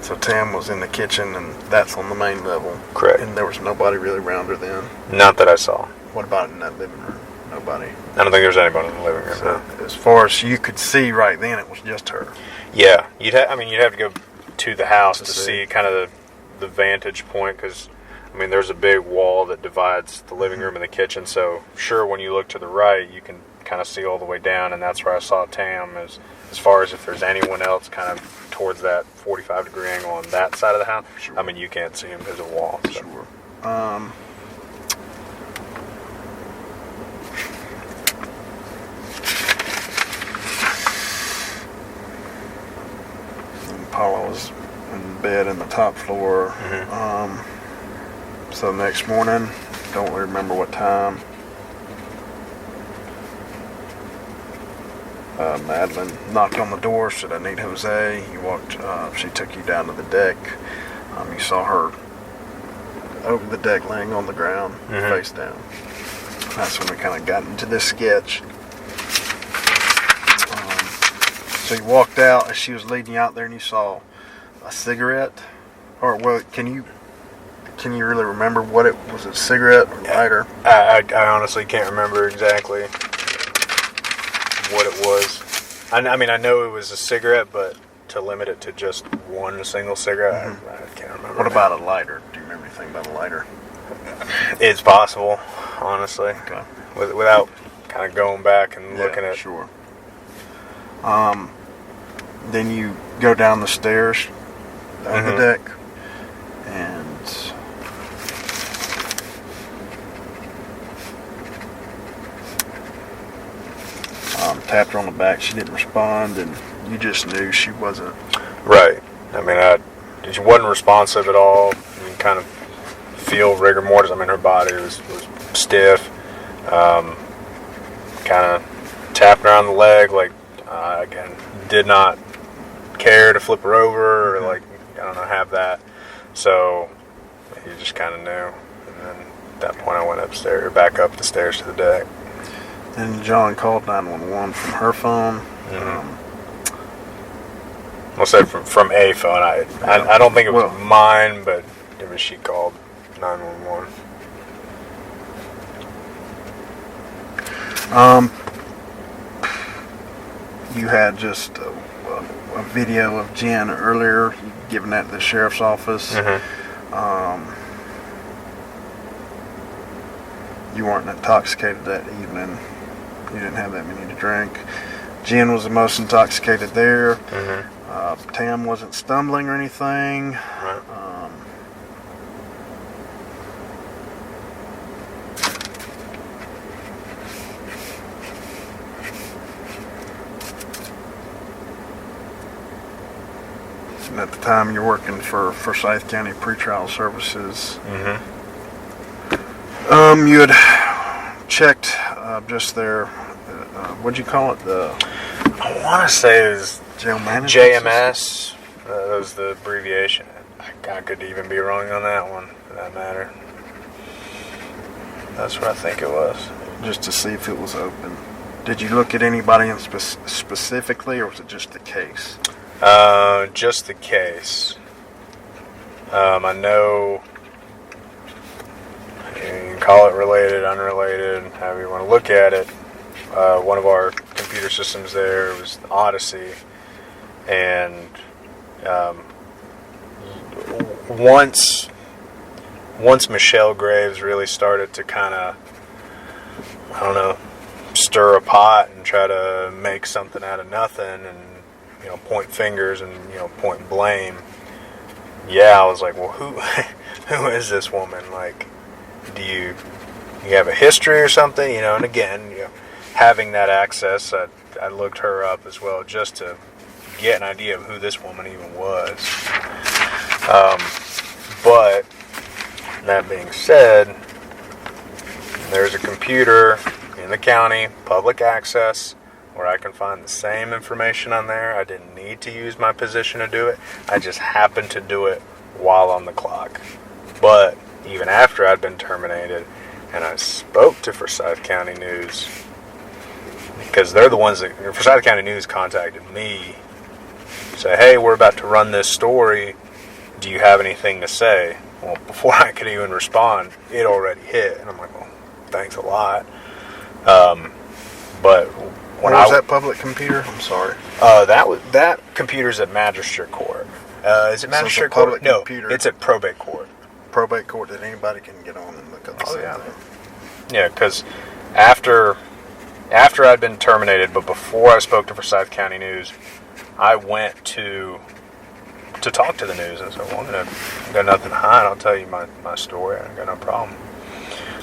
So Tam was in the kitchen, and that's on the main level. Correct. And there was nobody really around her then. Not that I saw. What about in that living room? Nobody. I don't think there was anybody in the living room. So as far as you could see right then, it was just her. Yeah, you'd have to go to the house to see kind of the vantage point, because I mean, there's a big wall that divides the living room and the kitchen, so sure, when you look to the right, you can kind of see all the way down, and that's where I saw Tam. As far as if there's anyone else kind of towards that 45-degree angle on that side of the house, Sure. I mean, you can't see him because of the wall. So. Sure. Paula was in bed in the top floor. So the next morning, don't remember what time, Madeline knocked on the door, said, "I need Jose." You walked, she took you down to the deck. You saw her over the deck laying on the ground, face down. That's when we kind of got into this sketch. So you walked out as she was leading you out there, and you saw a cigarette, or well, can you really remember what it was? A cigarette or lighter? I honestly can't remember exactly what it was. I mean, I know it was a cigarette, but to limit it to just one single cigarette, I can't remember. What about a lighter? Do you remember anything about a lighter? It's possible, honestly. Okay. Without kind of going back and looking at. Sure. Then you go down the stairs on the deck, and tapped her on the back. She didn't respond, and you just knew she wasn't. Right. I mean, she wasn't responsive at all. You can kind of feel rigor mortis. I mean, her body was stiff. Kind of tapped her on the leg, like, again, did not care to flip her over or, like, I don't know, have that. So you just kind of knew. And then at that point, I went upstairs, back up the stairs to the deck. And John called 911 from her phone. I'll say from a phone. I don't think it was mine, but it was, she called 911. You had just a video of Jen earlier, giving that to the sheriff's office. You weren't intoxicated that evening. You didn't have that many to drink. Jen was the most intoxicated there. Tam wasn't stumbling or anything. Right. And at the time, you're working for Forsyth County Pretrial Services. You had checked just their, what'd you call it? I want to say it was jail management JMS. That was the abbreviation. I could even be wrong on that one, for that matter. That's what I think it was. Just to see if it was open. Did you look at anybody in specifically, or was it just the case? Just the case. I know, you can call it related, unrelated, however you want to look at it. One of our computer systems there was Odyssey, and once Michelle Graves really started to kind of, I don't know, stir a pot and try to make something out of nothing, and point fingers and point blame. Yeah, I was like, well, who is this woman? Like, do you have a history or something? And again, having that access, I looked her up as well just to get an idea of who this woman even was. But that being said, there's a computer in the county, public access, where I can find the same information on there. I didn't need to use my position to do it. I just happened to do it while on the clock. But even after I'd been terminated, and I spoke to Forsyth County News, because they're the ones that, Forsyth County News contacted me, say, hey, we're about to run this story. Do you have anything to say? Well, before I could even respond, it already hit. And I'm like, well, thanks a lot. But when was that public computer? I'm sorry. That computer's at magistrate court. Is it magistrate court? No, computer. it's at probate court. probate court that anybody can get on and look up the same thing. Yeah, because after I'd been terminated, but before I spoke to Forsyth County News, I went to talk to the news and said, well, I've got nothing to hide. I'll tell you my story. I got no problem.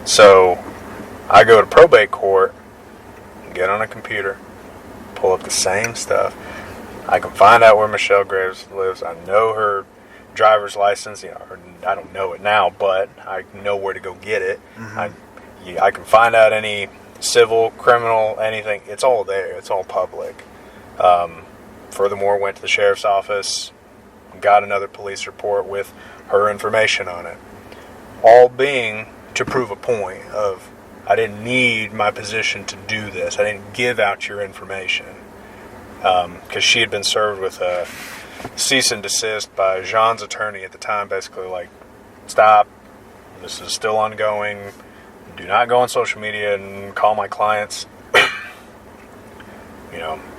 So I go to probate court, get on a computer, pull up the same stuff. I can find out where Michelle Graves lives. I know her driver's license. I don't know it now, but I know where to go get it. Mm-hmm. I can find out any civil, criminal, anything. It's all there. It's all public. Furthermore, went to the sheriff's office, got another police report with her information on it. All being to prove a point of, I didn't need my position to do this. I didn't give out your information. Because she had been served with a cease and desist by Jean's attorney at the time, basically like, stop, this is still ongoing, do not go on social media and call my clients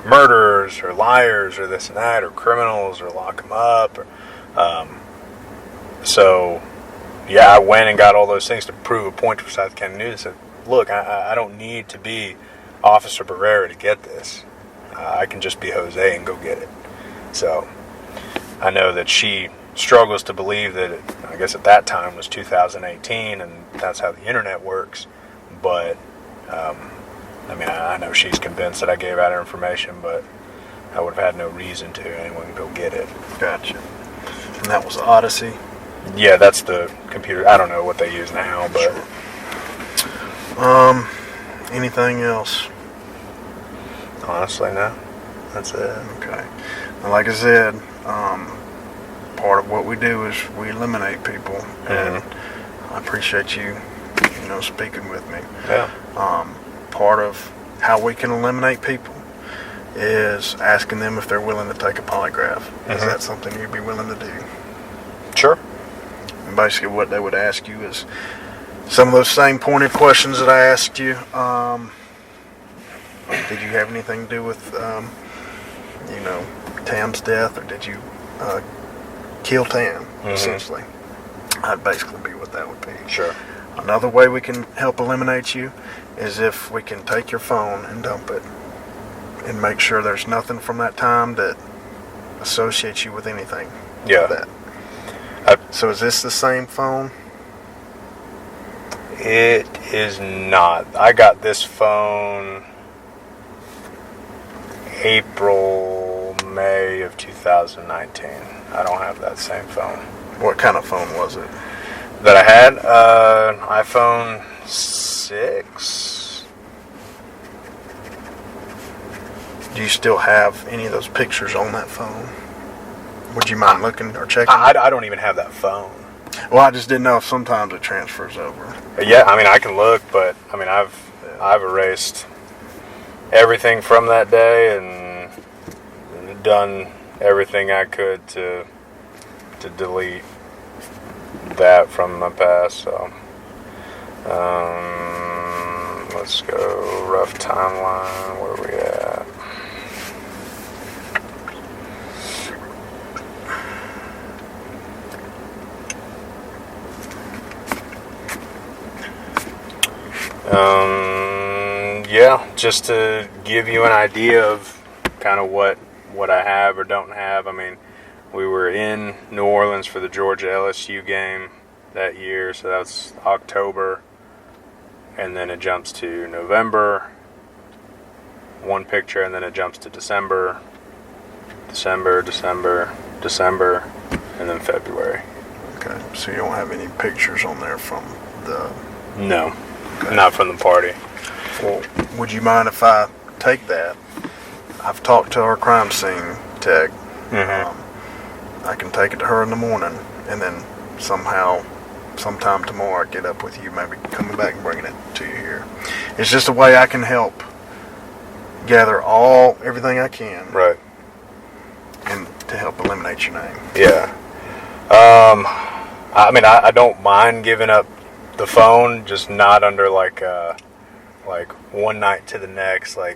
murderers or liars or this and that, or criminals, or lock them up. So I went and got all those things to prove a point for South County News. I said, look, I don't need to be Officer Barrera to get this. I can just be Jose and go get it. So I know that she struggles to believe that I guess at that time was 2018 and that's how the internet works. But I know she's convinced that I gave out her information, but I would have had no reason to. Anyone can go get it. Gotcha. And that was Odyssey? Yeah, that's the computer. I don't know what they use now, but... Sure. Anything else? Honestly, no. That's it. Okay. Well, like I said, part of what we do is we eliminate people, and I appreciate you, speaking with me. Yeah. Part of how we can eliminate people is asking them if they're willing to take a polygraph. Is that something you'd be willing to do? Sure. And basically what they would ask you is some of those same pointed questions that I asked you. Did you have anything to do with, Tam's death, or did you kill Tam, essentially? That'd basically be what that would be. Sure. Another way we can help eliminate you is if we can take your phone and dump it and make sure there's nothing from that time that associates you with anything. Yeah. Like that. So is this the same phone? It is not. I got this phone April, May of 2019. I don't have that same phone. What kind of phone was it? That I had? iPhone 6. Do you still have any of those pictures on that phone? Would you mind looking or checking? I don't even have that phone. Well, I just didn't know if sometimes it transfers over. Yeah, I can look, but I've erased everything from that day and done everything I could to delete that from my past. So let's go rough timeline. Where are we at? Just to give you an idea of kind of what I have or don't have. We were in New Orleans for the Georgia LSU game that year, so that's October, and then it jumps to November, one picture, and then it jumps to December, and then February. Okay, so you don't have any pictures on there from the... No, not from the party. Well, would you mind if I take that? I've talked to our crime scene tech. I can take it to her in the morning, and then sometime tomorrow, I get up with you, maybe coming back and bringing it to you here. It's just a way I can help gather everything I can, right, and to help eliminate your name. Yeah. I don't mind giving up the phone, just not under like one night to the next. I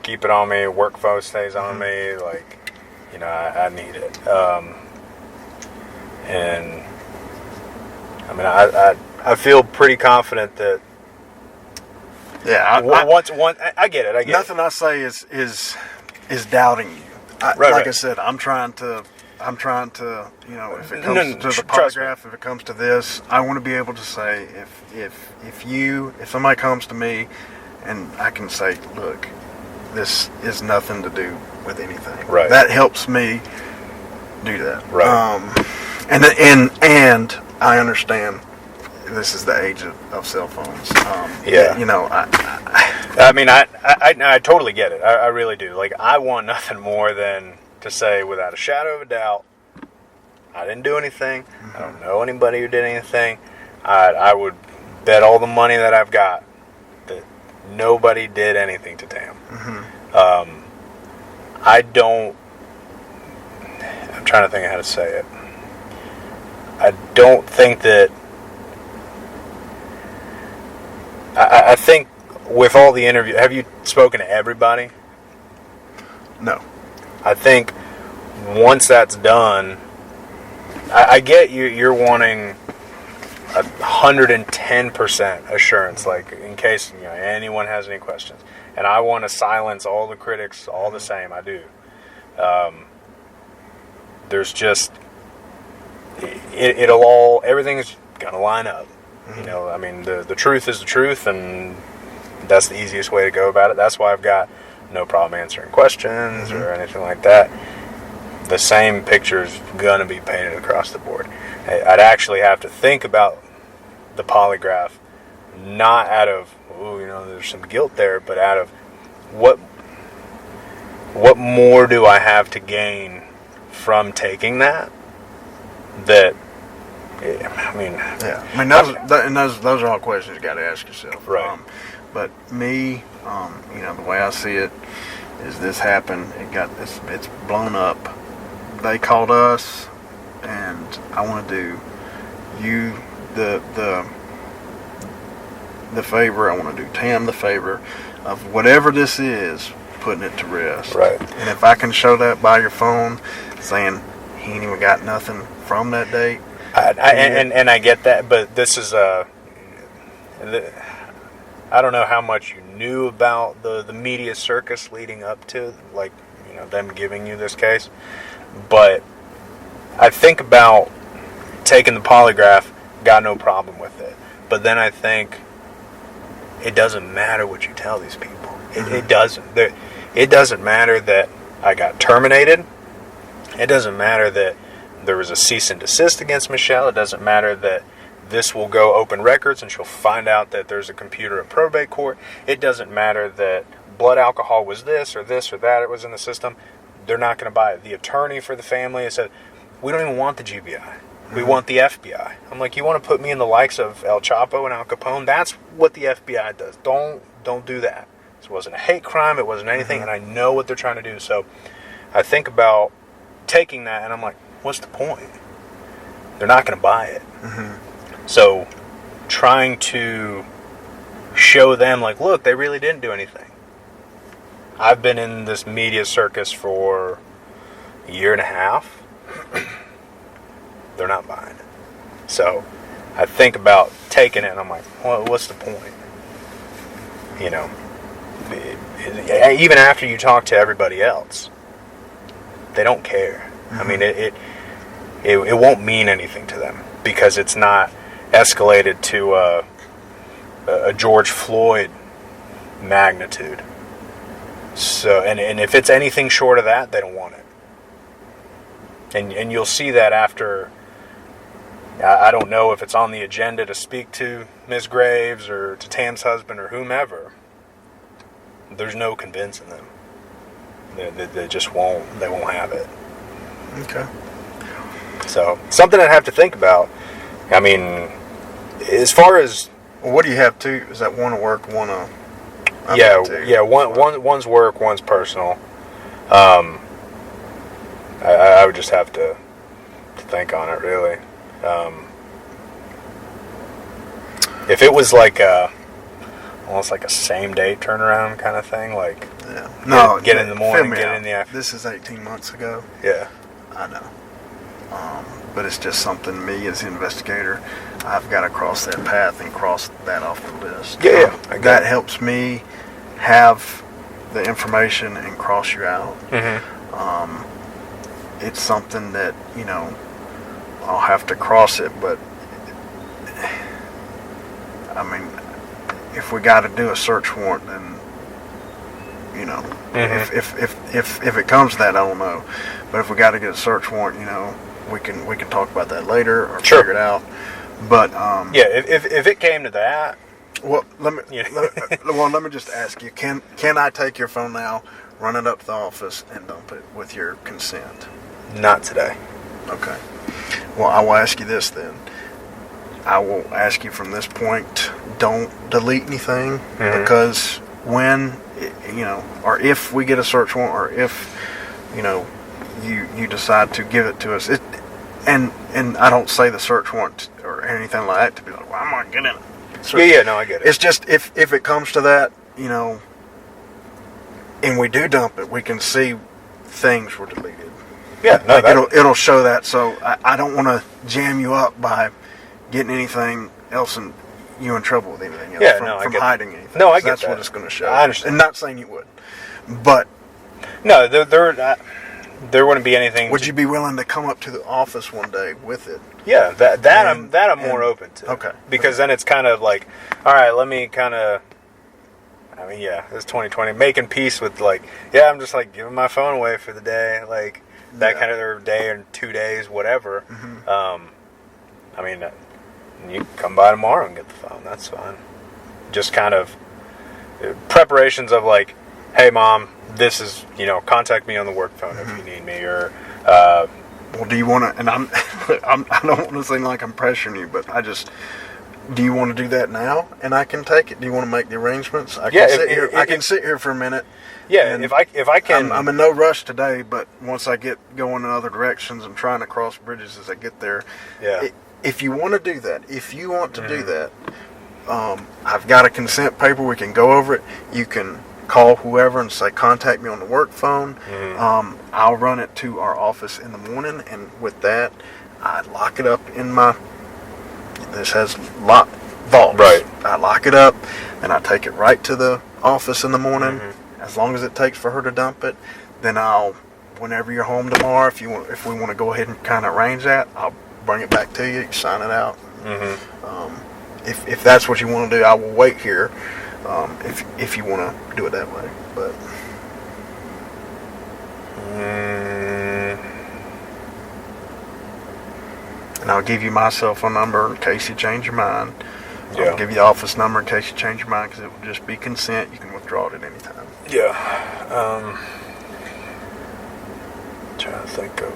keep it on me. Work phone stays on me. I need it. And I mean, I feel pretty confident that. Yeah, I get it. Nothing I say is doubting you. I said, I'm trying to, if it comes to the polygraph, if it comes to this, I want to be able to say, if somebody comes to me and I can say, look, this is nothing to do with anything. Right. That helps me do that. Right. And I understand this is the age of cell phones. Yeah. I totally get it. I really do. Like, I want nothing more than to say without a shadow of a doubt, I didn't do anything. I don't know anybody who did anything. I would bet all the money that I've got that nobody did anything to Tam. I'm trying to think of how to say it. I don't think that... I think with all the interviews... Have you spoken to everybody? No. I think once that's done... I get you're wanting 110% assurance, like in case anyone has any questions. And I want to silence all the critics all the same. I do. There's just... everything's going to line up. I mean, the truth is the truth, and that's the easiest way to go about it. That's why I've got no problem answering questions or anything like that. The same picture's going to be painted across the board. I'd actually have to think about the polygraph, not out of, there's some guilt there, but out of what more do I have to gain from taking that? Those are all questions you got to ask yourself. Right. But me, the way I see it is this happened. It's blown up. They called us, and I want to do you the favor. I want to do Tam the favor of whatever this is, putting it to rest. Right. And if I can show that by your phone, saying he ain't even got nothing from that date. And I get that, but this is I don't know how much you knew about the media circus leading up to, them giving you this case, but I think about taking the polygraph, got no problem with it, but then I think it doesn't matter what you tell these people. It doesn't. It doesn't matter that I got terminated. It doesn't matter that there was a cease and desist against Michelle. It doesn't matter that this will go open records and she'll find out that there's a computer at probate court. It doesn't matter that blood alcohol was this or that it was in the system. They're not going to buy it. The attorney for the family said, we don't even want the GBI. We want the FBI. I'm like, you want to put me in the likes of El Chapo and Al Capone? That's what the FBI does. Don't do that. This wasn't a hate crime. It wasn't anything. And I know what they're trying to do. So I think about taking that and I'm like, what's the point? They're not going to buy it. So trying to show them, like, look, they really didn't do anything. I've been in this media circus for a year and a half. They're not buying it. So I think about taking it and I'm like, well, what's the point? Even after you talk to everybody else, they don't care. I mean, it won't mean anything to them because it's not escalated to a George Floyd magnitude. So, and if it's anything short of that, they don't want it. And you'll see that after. I don't know if it's on the agenda to speak to Ms. Graves or to Tam's husband or whomever. There's no convincing them. They just won't. They won't have it. Okay. So something I'd have to think about. I mean, as far as what do you have to? Is that one to work, one to? One's work, one's personal. I would just have to think on it, really. If it was like almost like a same day turnaround kind of thing, like get in the morning, get in the afternoon. This is 18 months ago. Yeah, I know. But it's just something me as an investigator, I've got to cross that path and cross that off the list. Yeah, that helps me have the information and cross you out. It's something that, I'll have to cross it, but I mean, if we got to do a search warrant, then if it comes to that, I don't know. But if we got to get a search warrant, we can talk about that later or figure it out. But if it came to that, well, let me just ask you: Can I take your phone now, run it up to the office, and dump it with your consent? Not today. Okay. Well, I will ask you this then. I will ask you from this point: don't delete anything, because when or if we get a search warrant, or if you decide to give it to us, and I don't say the search warrant or anything like that to be like, well, I'm not getting it. No, I get it. It's just if it comes to that, and we do dump it, we can see things were deleted. Yeah, no, it'll show that. So I don't want to jam you up by getting anything else and you in trouble with anything else from hiding anything. No, I get that's that. what it's going to show. I understand. And not saying you would, but no, there wouldn't be anything. Would you be willing to come up to the office one day with it? Yeah, I'm more open to. Okay. Because then it's kind of like, all right, let me kind of. I mean, yeah, it's 2020, making peace with I'm just giving my phone away for the day, that kind of day or 2 days, whatever. I mean, you can come by tomorrow and get the phone. That's fine. Just kind of preparations of hey, Mom, this is, contact me on the work phone if you need me, or. Well, do you want to? And I don't want to seem like I'm pressuring you, but do you want to do that now? And I can take it. Do you want to make the arrangements? I can sit here for a minute. Yeah, if I can. I'm in no rush today, but once I get going in other directions, I'm trying to cross bridges as I get there. Yeah. If you want to do that, do that, I've got a consent paper. We can go over it. You can call whoever and say, contact me on the work phone. I'll run it to our office in the morning, and with that, I lock it up in this has lock vaults. Right. I lock it up, and I take it right to the office in the morning. As long as it takes for her to dump it, then whenever you're home tomorrow, if we want to go ahead and kind of arrange that, I'll bring it back to you. You sign it out. If that's what you want to do, I will wait here. If you want to do it that way, but and I'll give you my cell phone number in case you change your mind. I'll give you the office number in case you change your mind, because it will just be consent. You can withdraw it at any time. Yeah. Trying to think of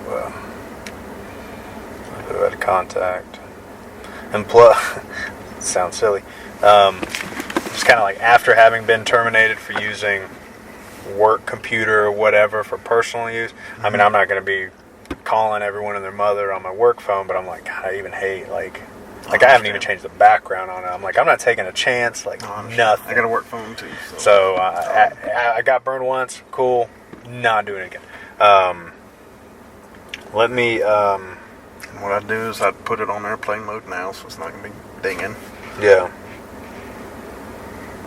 who I had contact, and plus, it sounds silly. Just kind of after having been terminated for using work computer or whatever for personal use. I mean, I'm not going to be calling everyone and their mother on my work phone, but I'm God, I even hate I haven't even changed the background on it. I'm I'm not taking a chance. Nothing. I got a work phone too. So I got burned once. Cool. Not doing it again. Let me. And what I do is I put it on airplane mode now, so it's not going to be dinging. Yeah.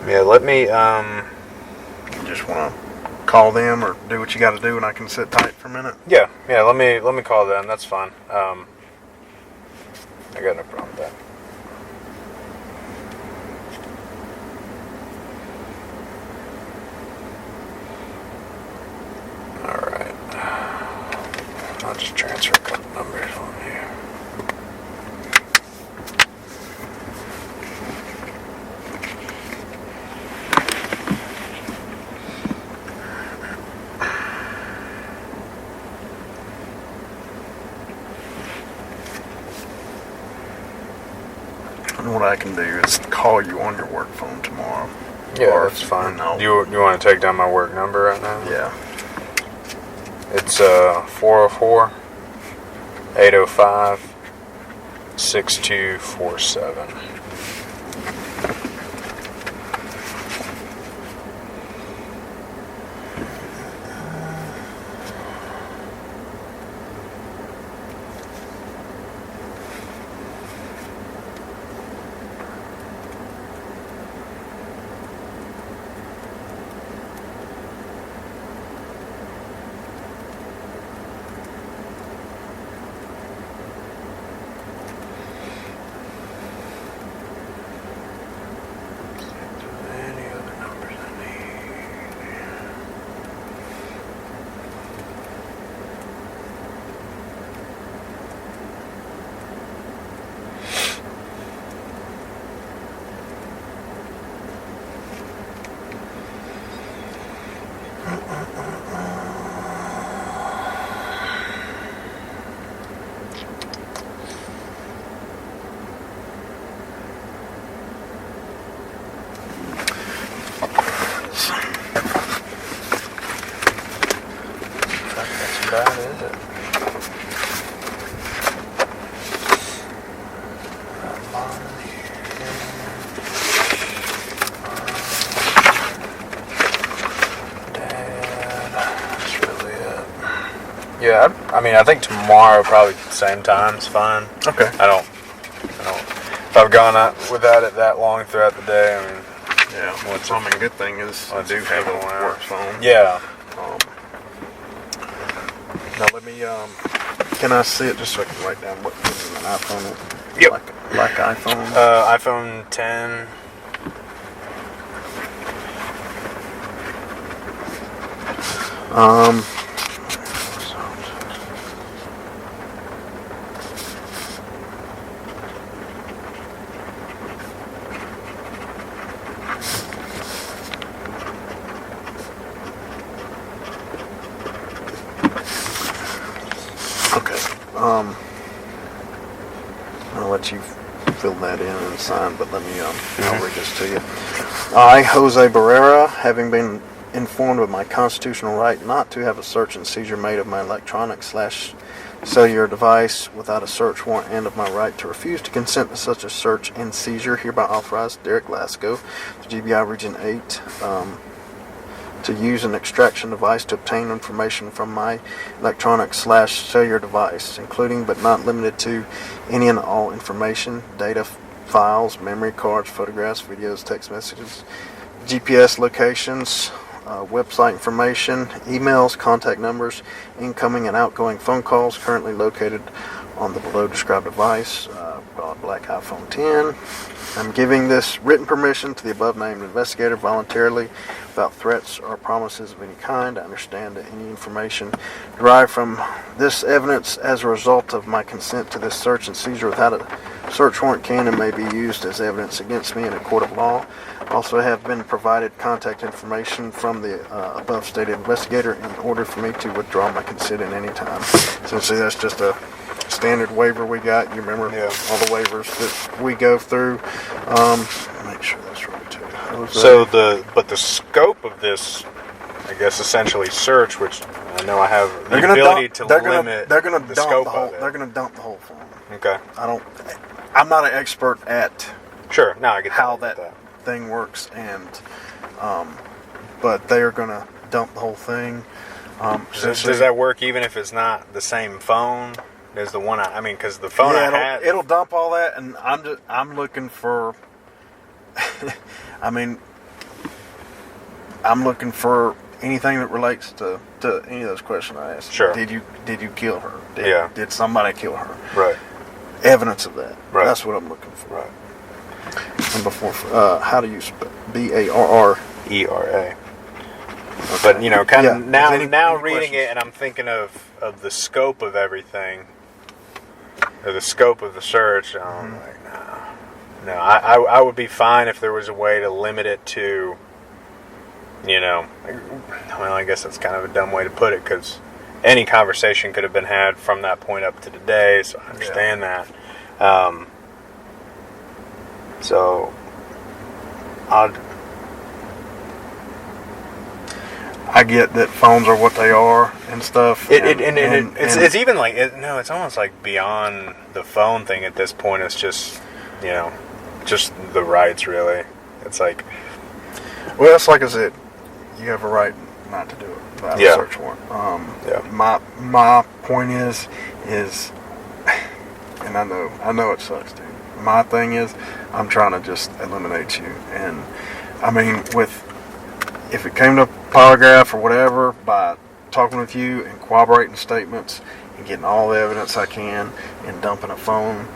Yeah. Let me. You just want to call them or do what you got to do, and I can sit tight for a minute. Yeah. Let me call them. That's fine. I got no problem with that. All right. I'll just transfer a couple numbers on here. And what I can do is call you on your work phone tomorrow. Yeah, that's fine. You want to take down my work number right now? Yeah. It's 404-805-6247. Yeah, I mean, I think tomorrow probably same time's fine. Okay. I don't. If I've gone out without it that long throughout the day, I mean, yeah. Good thing is I do have a work phone. Yeah. Now let me. Can I see it just so I can write down what is an iPhone? Yep. Like iPhone. iPhone 10. Okay. I'll let you fill that in and sign, but let me, I'll read this to you. I, Jose Barrera, having been informed of my constitutional right not to have a search and seizure made of my electronic/cellular device without a search warrant, and of my right to refuse to consent to such a search and seizure, hereby authorize Derek Lasco, the GBI Region 8, to use an extraction device to obtain information from my electronic/cellular device, including but not limited to any and all information, data, files, memory cards, photographs, videos, text messages, GPS locations, website information, emails, contact numbers, incoming and outgoing phone calls currently located on the below described device, black iPhone 10. I'm giving this written permission to the above named investigator voluntarily without threats or promises of any kind. I understand that any information derived from this evidence as a result of my consent to this search and seizure without a search warrant can and may be used as evidence against me in a court of law. Also have been provided contact information from the above stated investigator in order for me to withdraw my consent at any time. Essentially, that's just a standard waiver we got. You remember all the waivers that we go through. Make sure that's right too. So the scope of this, I guess, essentially search, which I know I have the ability to limit the scope of it. They're going to dump the whole phone. Okay. I'm not an expert at Sure. No, I get how that thing works, and but they are going to dump the whole thing. Does that work even if it's not the same phone as the one I mean, because the phone I had, it'll dump all that, and I'm looking for. I mean, I'm looking for anything that relates to any of those questions I asked. Sure. Did you kill her? Did somebody kill her? Right. Evidence of that. Right. That's what I'm looking for. Right. And before, how do you spell Barrera? Okay. But kind of now reading questions? it, and I'm thinking of the scope of everything, or the scope of the search. I'm like, no. I would be fine if there was a way to limit it to, well, I guess that's kind of a dumb way to put it, because any conversation could have been had from that point up to today, so I understand that. So I get that phones are what they are and stuff. It's even like it's almost like beyond the phone thing at this point. It's just just the rights, really. It's like, well, it's like I said, you have a right not to do it without a search warrant. My point is, and I know it sucks, dude. My thing is, I'm trying to just eliminate you, and I mean, if it came to polygraph or whatever, by talking with you and corroborating statements and getting all the evidence I can and dumping a phone,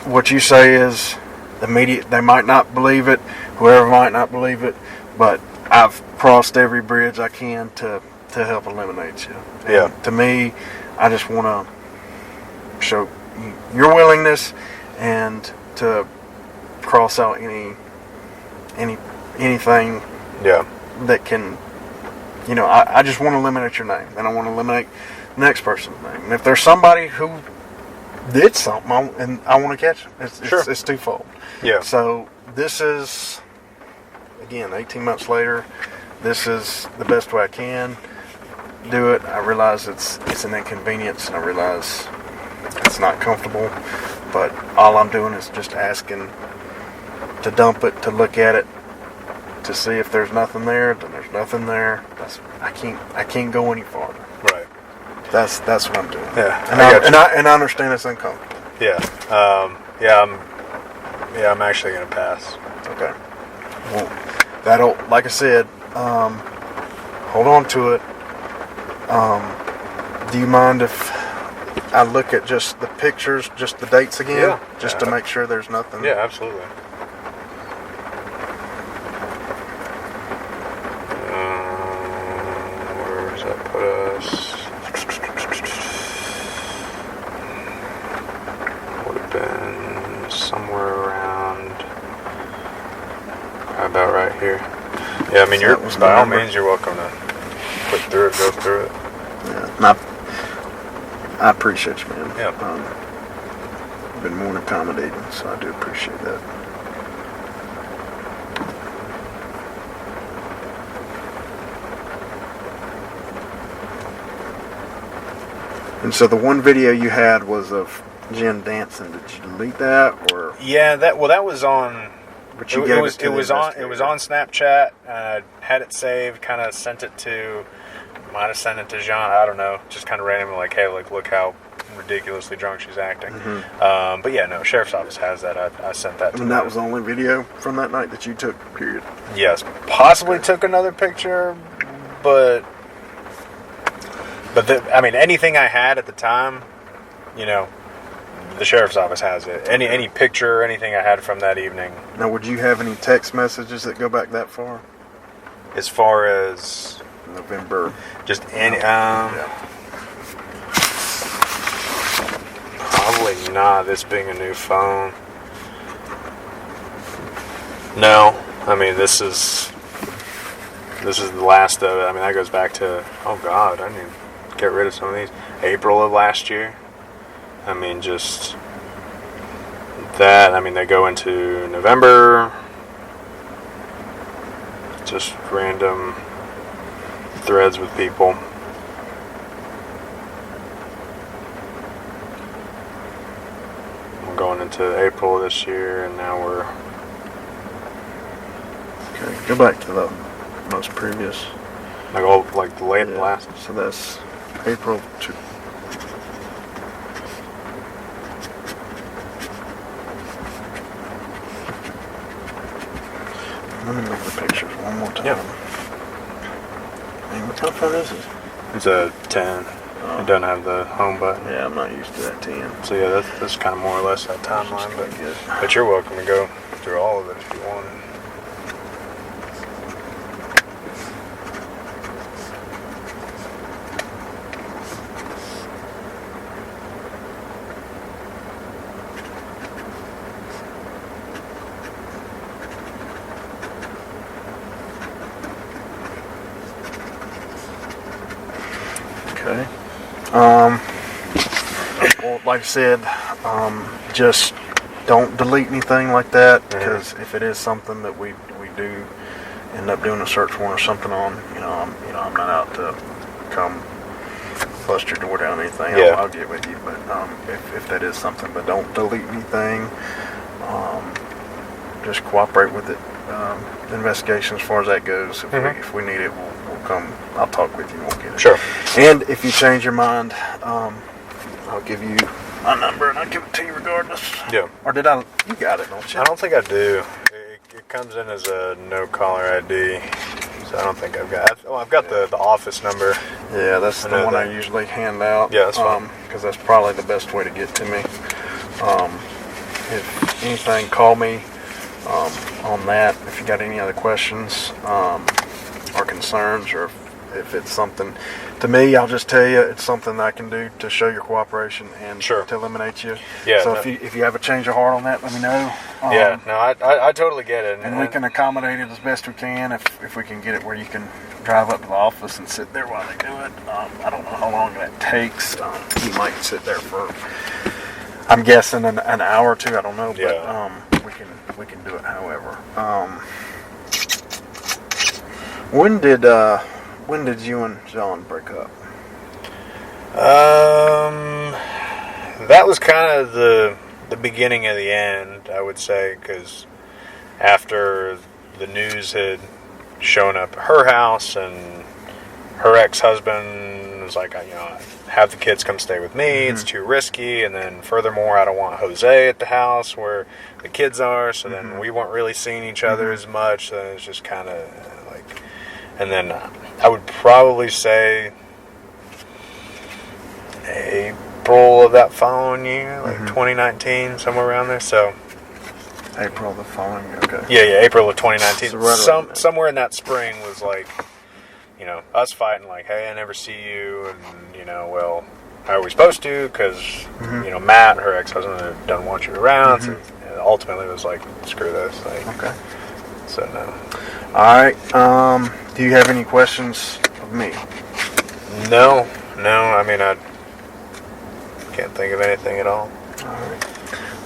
what you say is the media, they might not believe it, whoever might not believe it, but I've crossed every bridge I can to help eliminate you. And to me, I just want to show your willingness and to cross out anything that can, I just want to eliminate your name, and I want to eliminate the next person's name. And if there's somebody who did something, I want to catch them. It's twofold. Yeah. So this is, again, 18 months later, this is the best way I can do it. I realize it's an inconvenience, and I realize it's not comfortable, but all I'm doing is just asking to dump it, to look at it, to see if there's nothing there. Then there's nothing there. I can't go any farther. Right. That's what I'm doing. Yeah. And I understand it's uncomfortable. Yeah. I'm actually gonna pass. Okay. Well, like I said, hold on to it. Do you mind if I look at just the pictures, just the dates again? Yeah. Just to make sure there's nothing. Yeah, absolutely. Where does that put us? Would have been somewhere around about right here. Yeah, I mean, by all means, you're welcome to click through it, go through it. Yeah, I appreciate you, man. Yeah. You've been more than accommodating, so I do appreciate that. And so the one video you had was of Jen dancing. Did you delete that, or? Yeah, that was on. But you It was on Snapchat. Had it saved. Kind of sent it to. Might have sent it to Jean. I don't know. Just kind of randomly, like, hey, look how ridiculously drunk she's acting. Mm-hmm. But yeah, no, sheriff's office has that. I sent that to them. And that was the only video from that night that you took. Period. Yes, possibly took another picture, but I mean, anything I had at the time, the sheriff's office has it. Any picture, anything I had from that evening. Now, would you have any text messages that go back that far? As far as November. just any, Yeah. probably not. This being a new phone. No, I mean this is the last of it. I mean that goes back to I need to get rid of some of these. April of last year. I mean just that. I mean they go into November. Just random threads with people. We're going into April this year, and now we're. Okay, go back to the most previous. Like the late last. So that's April 2. Let me move the pictures one more time. Yeah. Hey, what kind of phone is this? It's a 10. It doesn't have the home button. Yeah, I'm not used to that 10. So yeah, that's kind of more or less that timeline. But you're welcome to go through all of it if you wanted. Okay. Well, like I said, just don't delete anything like that, because if it is something that we do end up doing a search warrant or something on, I'm not out to come bust your door down or anything. Yeah. I'll get with you, but if that is something, but don't delete anything. Just cooperate with it. The investigation as far as that goes. If we need it, we'll come. I'll talk with you. We'll get it. Sure. And if you change your mind, I'll give you my number and I'll give it to you regardless. Yeah. Or did I? You got it, don't you? I don't think I do. It comes in as a no caller ID, so I don't think I've got. I've got the office number. Yeah, that's the one I usually hand out. Yeah, that's fine. Because that's probably the best way to get to me. If anything, call me on that. If you got any other questions or concerns, or if it's something to me, I'll just tell you it's something I can do to show your cooperation and to eliminate you. Yeah. So if you have a change of heart on that, let me know. I totally get it. And we can accommodate it as best we can if we can get it where you can drive up to the office and sit there while they do it. I don't know how long that takes. You might sit there for, I'm guessing, an hour or two. I don't know, but we can do it. However, when did you and John break up? That was kind of the beginning of the end, I would say, because after the news had showing up at her house, and her ex-husband was like, have the kids come stay with me. Mm-hmm. It's too risky. And then furthermore, I don't want Jose at the house where the kids are. So then we weren't really seeing each other as much. So it's just kind of like, and then I would probably say April of that following year, like 2019, somewhere around there. So April of the following year, okay. Yeah, April of 2019. So right somewhere in that spring was like, us fighting like, hey, I never see you, and, well, how are we supposed to? Because, Matt, her ex-husband, doesn't want you around. So, and ultimately it was like, screw this. Like, okay. So, no. All right. Do you have any questions of me? No. I mean, I can't think of anything at all. All right.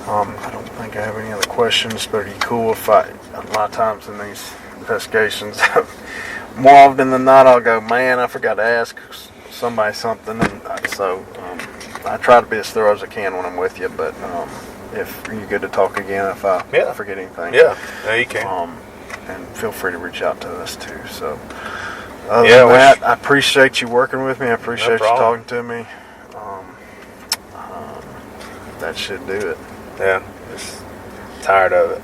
I don't think I have any other questions, but it'd be cool if a lot of times in these investigations, more often than not, I'll go, man, I forgot to ask somebody something, and so I try to be as thorough as I can when I'm with you, but if you're good to talk again if I forget anything. Yeah, you can. And feel free to reach out to us too. So, other than that, I appreciate you working with me. I appreciate you talking to me. That should do it. Yeah, just tired of it.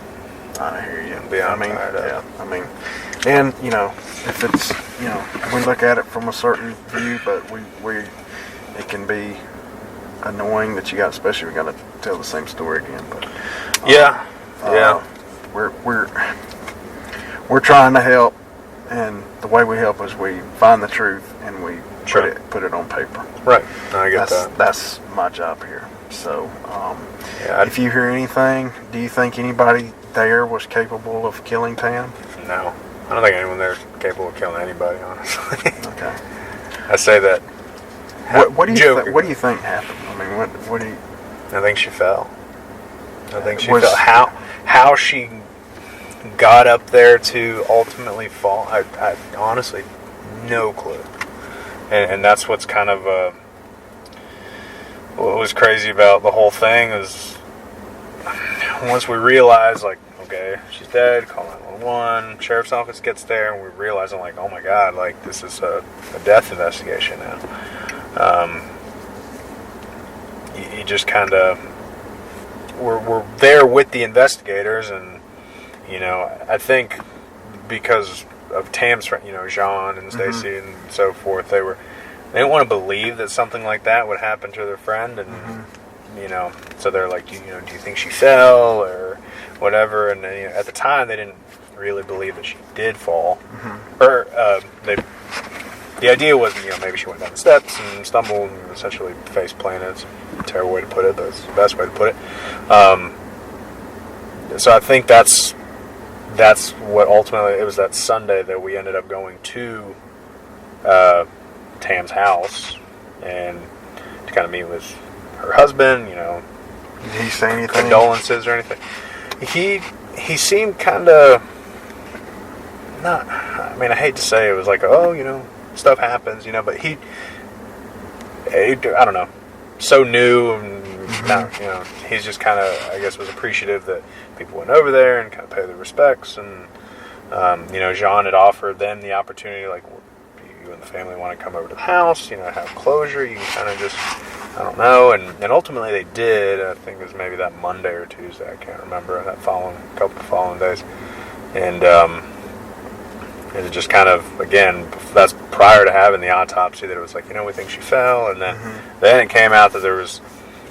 I hear you. Beyond tired of it. I mean, and if it's we look at it from a certain view, but we it can be annoying that you got, especially if we got to tell the same story again. But we're trying to help, and the way we help is we find the truth and we put it on paper. Right. I get that. That's my job here. So, if you hear anything, do you think anybody there was capable of killing Tam? No. I don't think anyone there is capable of killing anybody, honestly. Okay. I say that. What do you think happened? I mean, what do you... I think she fell. I think she fell. How she got up there to ultimately fall, I honestly, no clue. And that's what's kind of... what was crazy about the whole thing is once we realized, like, okay, she's dead, call 911, sheriff's office gets there, and we realize, I'm like, oh my god, like, this is a death investigation now. You just kind of, we're there with the investigators, and, I think because of Tam's friend, Jean and Stacy and so forth, they didn't want to believe that something like that would happen to their friend, and so they're like, do you think she fell or whatever? And at the time, they didn't really believe that she did fall, or the idea was, maybe she went down the steps and stumbled and essentially face planted. It's a terrible way to put it, but it's the best way to put it. So I think that's what ultimately, it was that Sunday that we ended up going to Tam's house and to kind of meet with her husband, Did he say anything? Condolences or anything. He seemed kind of not, I mean, I hate to say it was like, stuff happens, but he I don't know, so new and not, he's just kind of, I guess, was appreciative that people went over there and kind of paid their respects, and Jean had offered them the opportunity, like, you and the family want to come over to the house, have closure, you can kind of just, I don't know, and ultimately they did. I think it was maybe that Monday or Tuesday, I can't remember, that couple of following days, and it just kind of, again, that's prior to having the autopsy, that it was like, we think she fell, and then it came out that there was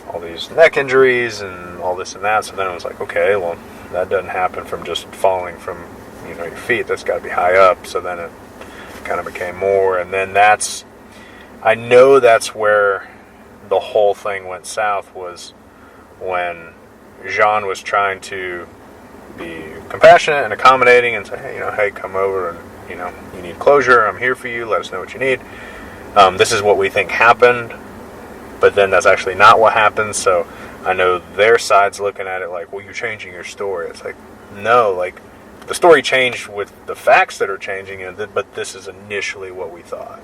all these neck injuries and all this and that, so then it was like, okay, well, that doesn't happen from just falling from, your feet, that's got to be high up, so then it kind of became more, and then I know that's where the whole thing went south, was when Jean was trying to be compassionate and accommodating and say, hey, come over, and you need closure, I'm here for you, let us know what you need, this is what we think happened, but then that's actually not what happened. So I know their side's looking at it like, well, you're changing your story. It's like, no, like, the story changed with the facts that are changing, but this is initially what we thought.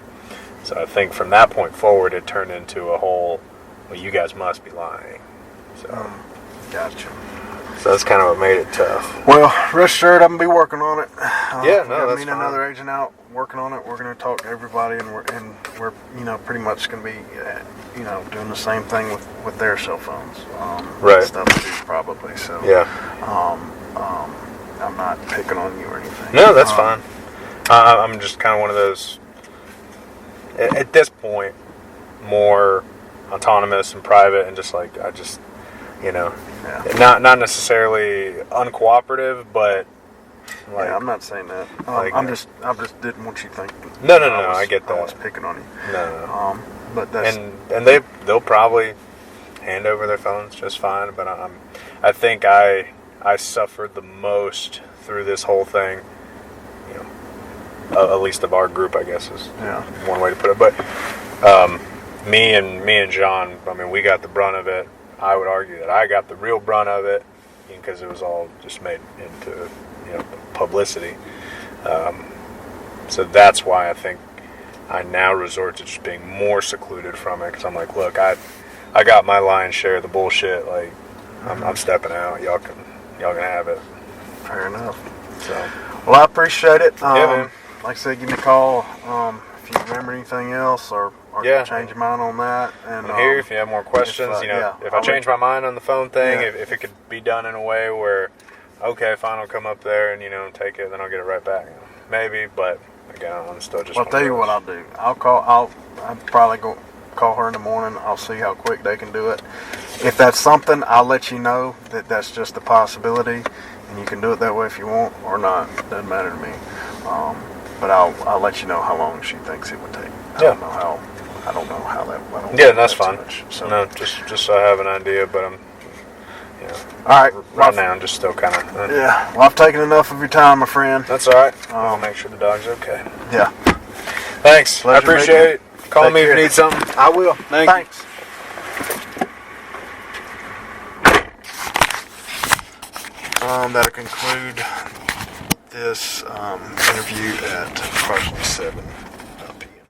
So I think from that point forward, it turned into a whole, well, you guys must be lying. So gotcha. So that's kind of what made it tough. Well, rest assured, I'm gonna be working on it. Yeah, no, that's me and fine. another agent out working on it. We're gonna talk to everybody, and we're pretty much gonna be doing the same thing with their cell phones. Right. Stuff too, probably. So Yeah. I'm not picking on you or anything. No, that's fine. I'm just kind of one of those, at this point, more autonomous and private, and just like, not necessarily uncooperative, but like, I'm not saying that. like, I just didn't want you thinking. No, I get that. I was picking on you. No. But that's And they'll probably hand over their phones just fine, but I think I suffered the most through this whole thing. At least of our group, I guess, is one way to put it. But me and John, I mean, we got the brunt of it. I would argue that I got the real brunt of it because it was all just made into publicity. So that's why I think I now resort to just being more secluded from it, because I'm like, look, I got my lion's share of the bullshit. Like, I'm stepping out. Y'all can have it. fair enough. So, Well, I appreciate it. man. Like I said, give me a call if you remember anything else or change your mind on that. And I'm here if you have more questions. If I change my mind on the phone thing, if it could be done in a way where, okay, fine, I'll come up there and take it, then I'll get it right back. Maybe, but again, I'm still just. Well, I'll tell you what I'll do. I'll probably go call her in the morning. I'll see how quick they can do it. If that's something, I'll let you know that's just a possibility, and you can do it that way if you want or not. Doesn't matter to me. But I'll let you know how long she thinks it would take. I don't know how that. That's fine. So no, just so I have an idea, but I'm. All right. Right now, I'm just still kind of. Yeah. Well, I've taken enough of your time, my friend. That's all right. I'll make sure the dog's okay. Yeah. Thanks. Pleasure I appreciate it. Call me if you care. need something. I will. Thanks. That'll conclude this interview at approximately 7.